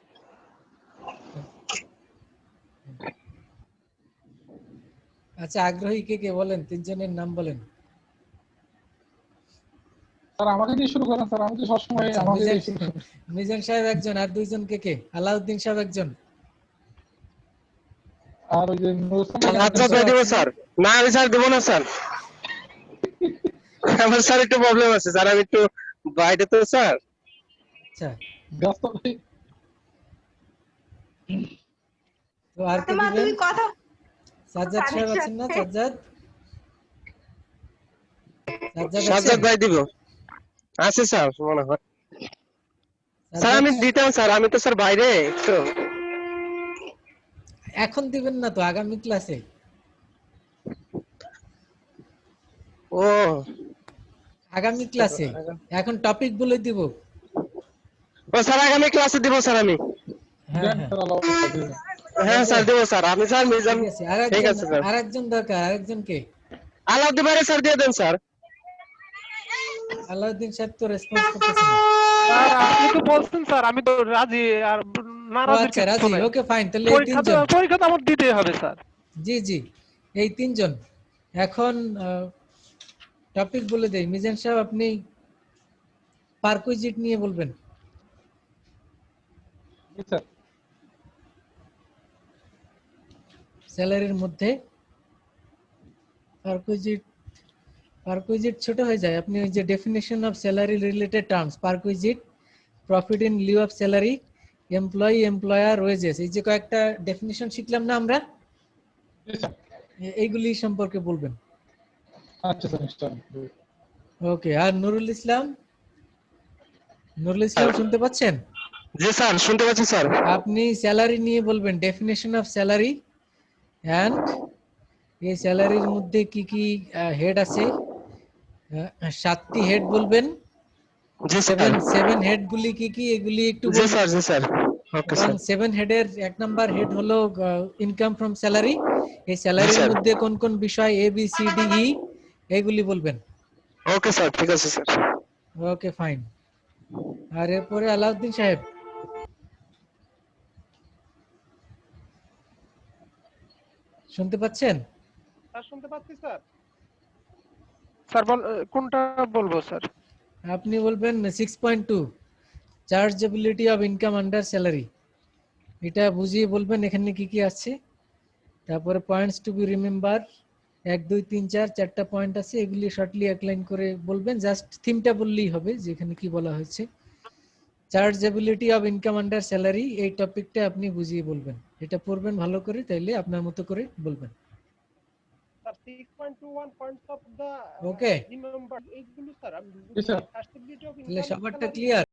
আচ্ছা, আগ্রহী কে কে বলেন, 3জনের নাম বলেন। স্যার আমাকে দিয়ে শুরু করেন স্যার, আমি তো সবসময় আচ্ছা, আমাকে দিয়ে শুরু করেন। মিজান সাহেব একজন, আর 2জন কে কে? আলাউদ্দিন সাহেব একজন। আর ওই যে সাজ্জাদ ভাই দিব স্যার। না আমি স্যার দেবো না স্যার, আমার স্যার একটু প্রবলেম আছে স্যার, আমি একটু বাইরে তো স্যার। আচ্ছা, ব্যস্ত ভাই। তো আর কে ফাতেমা দিবেন? তুমি কথা সাজ্জাদ সাহেব আছেন না? সাজ্জাদ সাজ্জাদ সাজ্জাদ আছেন? ভাই দিব, আছে স্যার মনে হয়। স্যার সাজ্জাদ আমি দিতাম স্যার, আমি তো স্যার বাইরে তো। এখন দিবেন না তো, আগামী ক্লাসে। ও আগামী ক্লাসে, এখন টপিক বলে দিব। ও স্যার আগামী ক্লাসে দিব স্যার আমি। হ্যাঁ দেন হ্যাঁ, স্যার আল্লাহ হাফেজ, জি স্যার। হ্যাঁ স্যার দেবো স্যার, আমি স্যার মিজান। ঠিক আছে। ঠিক আছে স্যার, আরেকজন দরকার, আরেকজনকে। আলাউদ্দিন ভাই স্যার দিয়ে দেন স্যার। আলাউদ্দিন সাহেব তো রেসপন্স করতেছে না। স্যার আপনি তো বলছেন স্যার, আমি তো রাজি, আর ও নারাজের আচ্ছা, কিছু রাজি, নাই। ওকে ফাইন, তাহলে এই পরীক্ষা তো 3জন। পরীক্ষা তো আমার দিতেই হবে স্যার। জি জি, এই 3জন। এখন টপিক বলে দেই। মিজান সাহেব আপনি পারকুইজিট নিয়ে বলবেন। জি স্যার। স্যালারির মধ্যে পারকুইজিট, পারকুইজিট ছোট হয়ে যায়। আপনি ওই যে definition of salary related terms, perquisite, profit in lieu of salary, employee employer wages, এই যে কয়েকটা ডেফিনেশন শিখলাম না আমরা, জি স্যার। এইগুলি সম্পর্কে বলবেন। আচ্ছা স্যার, নিশ্চয়। ওকে, আর নুরুল ইসলাম, নুরুল ইসলাম শুনতে পাচ্ছেন? জি স্যার শুনতে পাচ্ছি স্যার। আপনি স্যালারি নিয়ে বলবেন, ডেফিনেশন অফ স্যালারি অ্যান্ড এই স্যালারির মধ্যে কি কি হেড আছে, 7টি হেড বলবেন। জি স্যার। 7 হেড গুলি কি কি এগুলি একটু জি বলবেন। স্যার, জি স্যার। ওকে এবং স্যার। 7 হেডের 1 নাম্বার হেড হলো ইনকাম ফ্রম স্যালারি। এই জি স্যালারির স্যার। মধ্যে কোন কোন বিষয় এ বি সি ডি ই এগুলি বলবেন। ওকে স্যার, ঠিক আছে স্যার। Okay fine. আর এরপরে আলাউদ্দিন সাহেব, শুনতে পাচ্ছেন? স্যার শুনতে পাচ্ছি স্যার। স্যার কোনটা বলবো স্যার? আপনি বলবেন 6.2 চার্জেবিলিটি অফ ইনকাম আন্ডার স্যালারি, এটা বুঝিয়ে বলবেন এখানে কি কি আছে। তারপরে পয়েন্টস টু বি রিমেম্বার 1 2 3 4 চারটা পয়েন্ট আছে, এগুলি শর্টলি এক লাইন করে বলবেন, জাস্ট থিমটা বললেই হবে যেখানে কি বলা হয়েছে। চার্জেবিলিটি অফ ইনকাম আন্ডার স্যালারি, এই টপিকটা আপনি বুঝিয়ে বলবেন, এটা পড়বেন ভালো করে, তাইলে আপনার মতো করে বলবেন। Sir 6.21 points of the okay, remember এইগুলো স্যার আমি জি স্যার। সাস্টেইনেবিলিটি অফ তাহলে ইনকাম সবারটা ক্লিয়ার।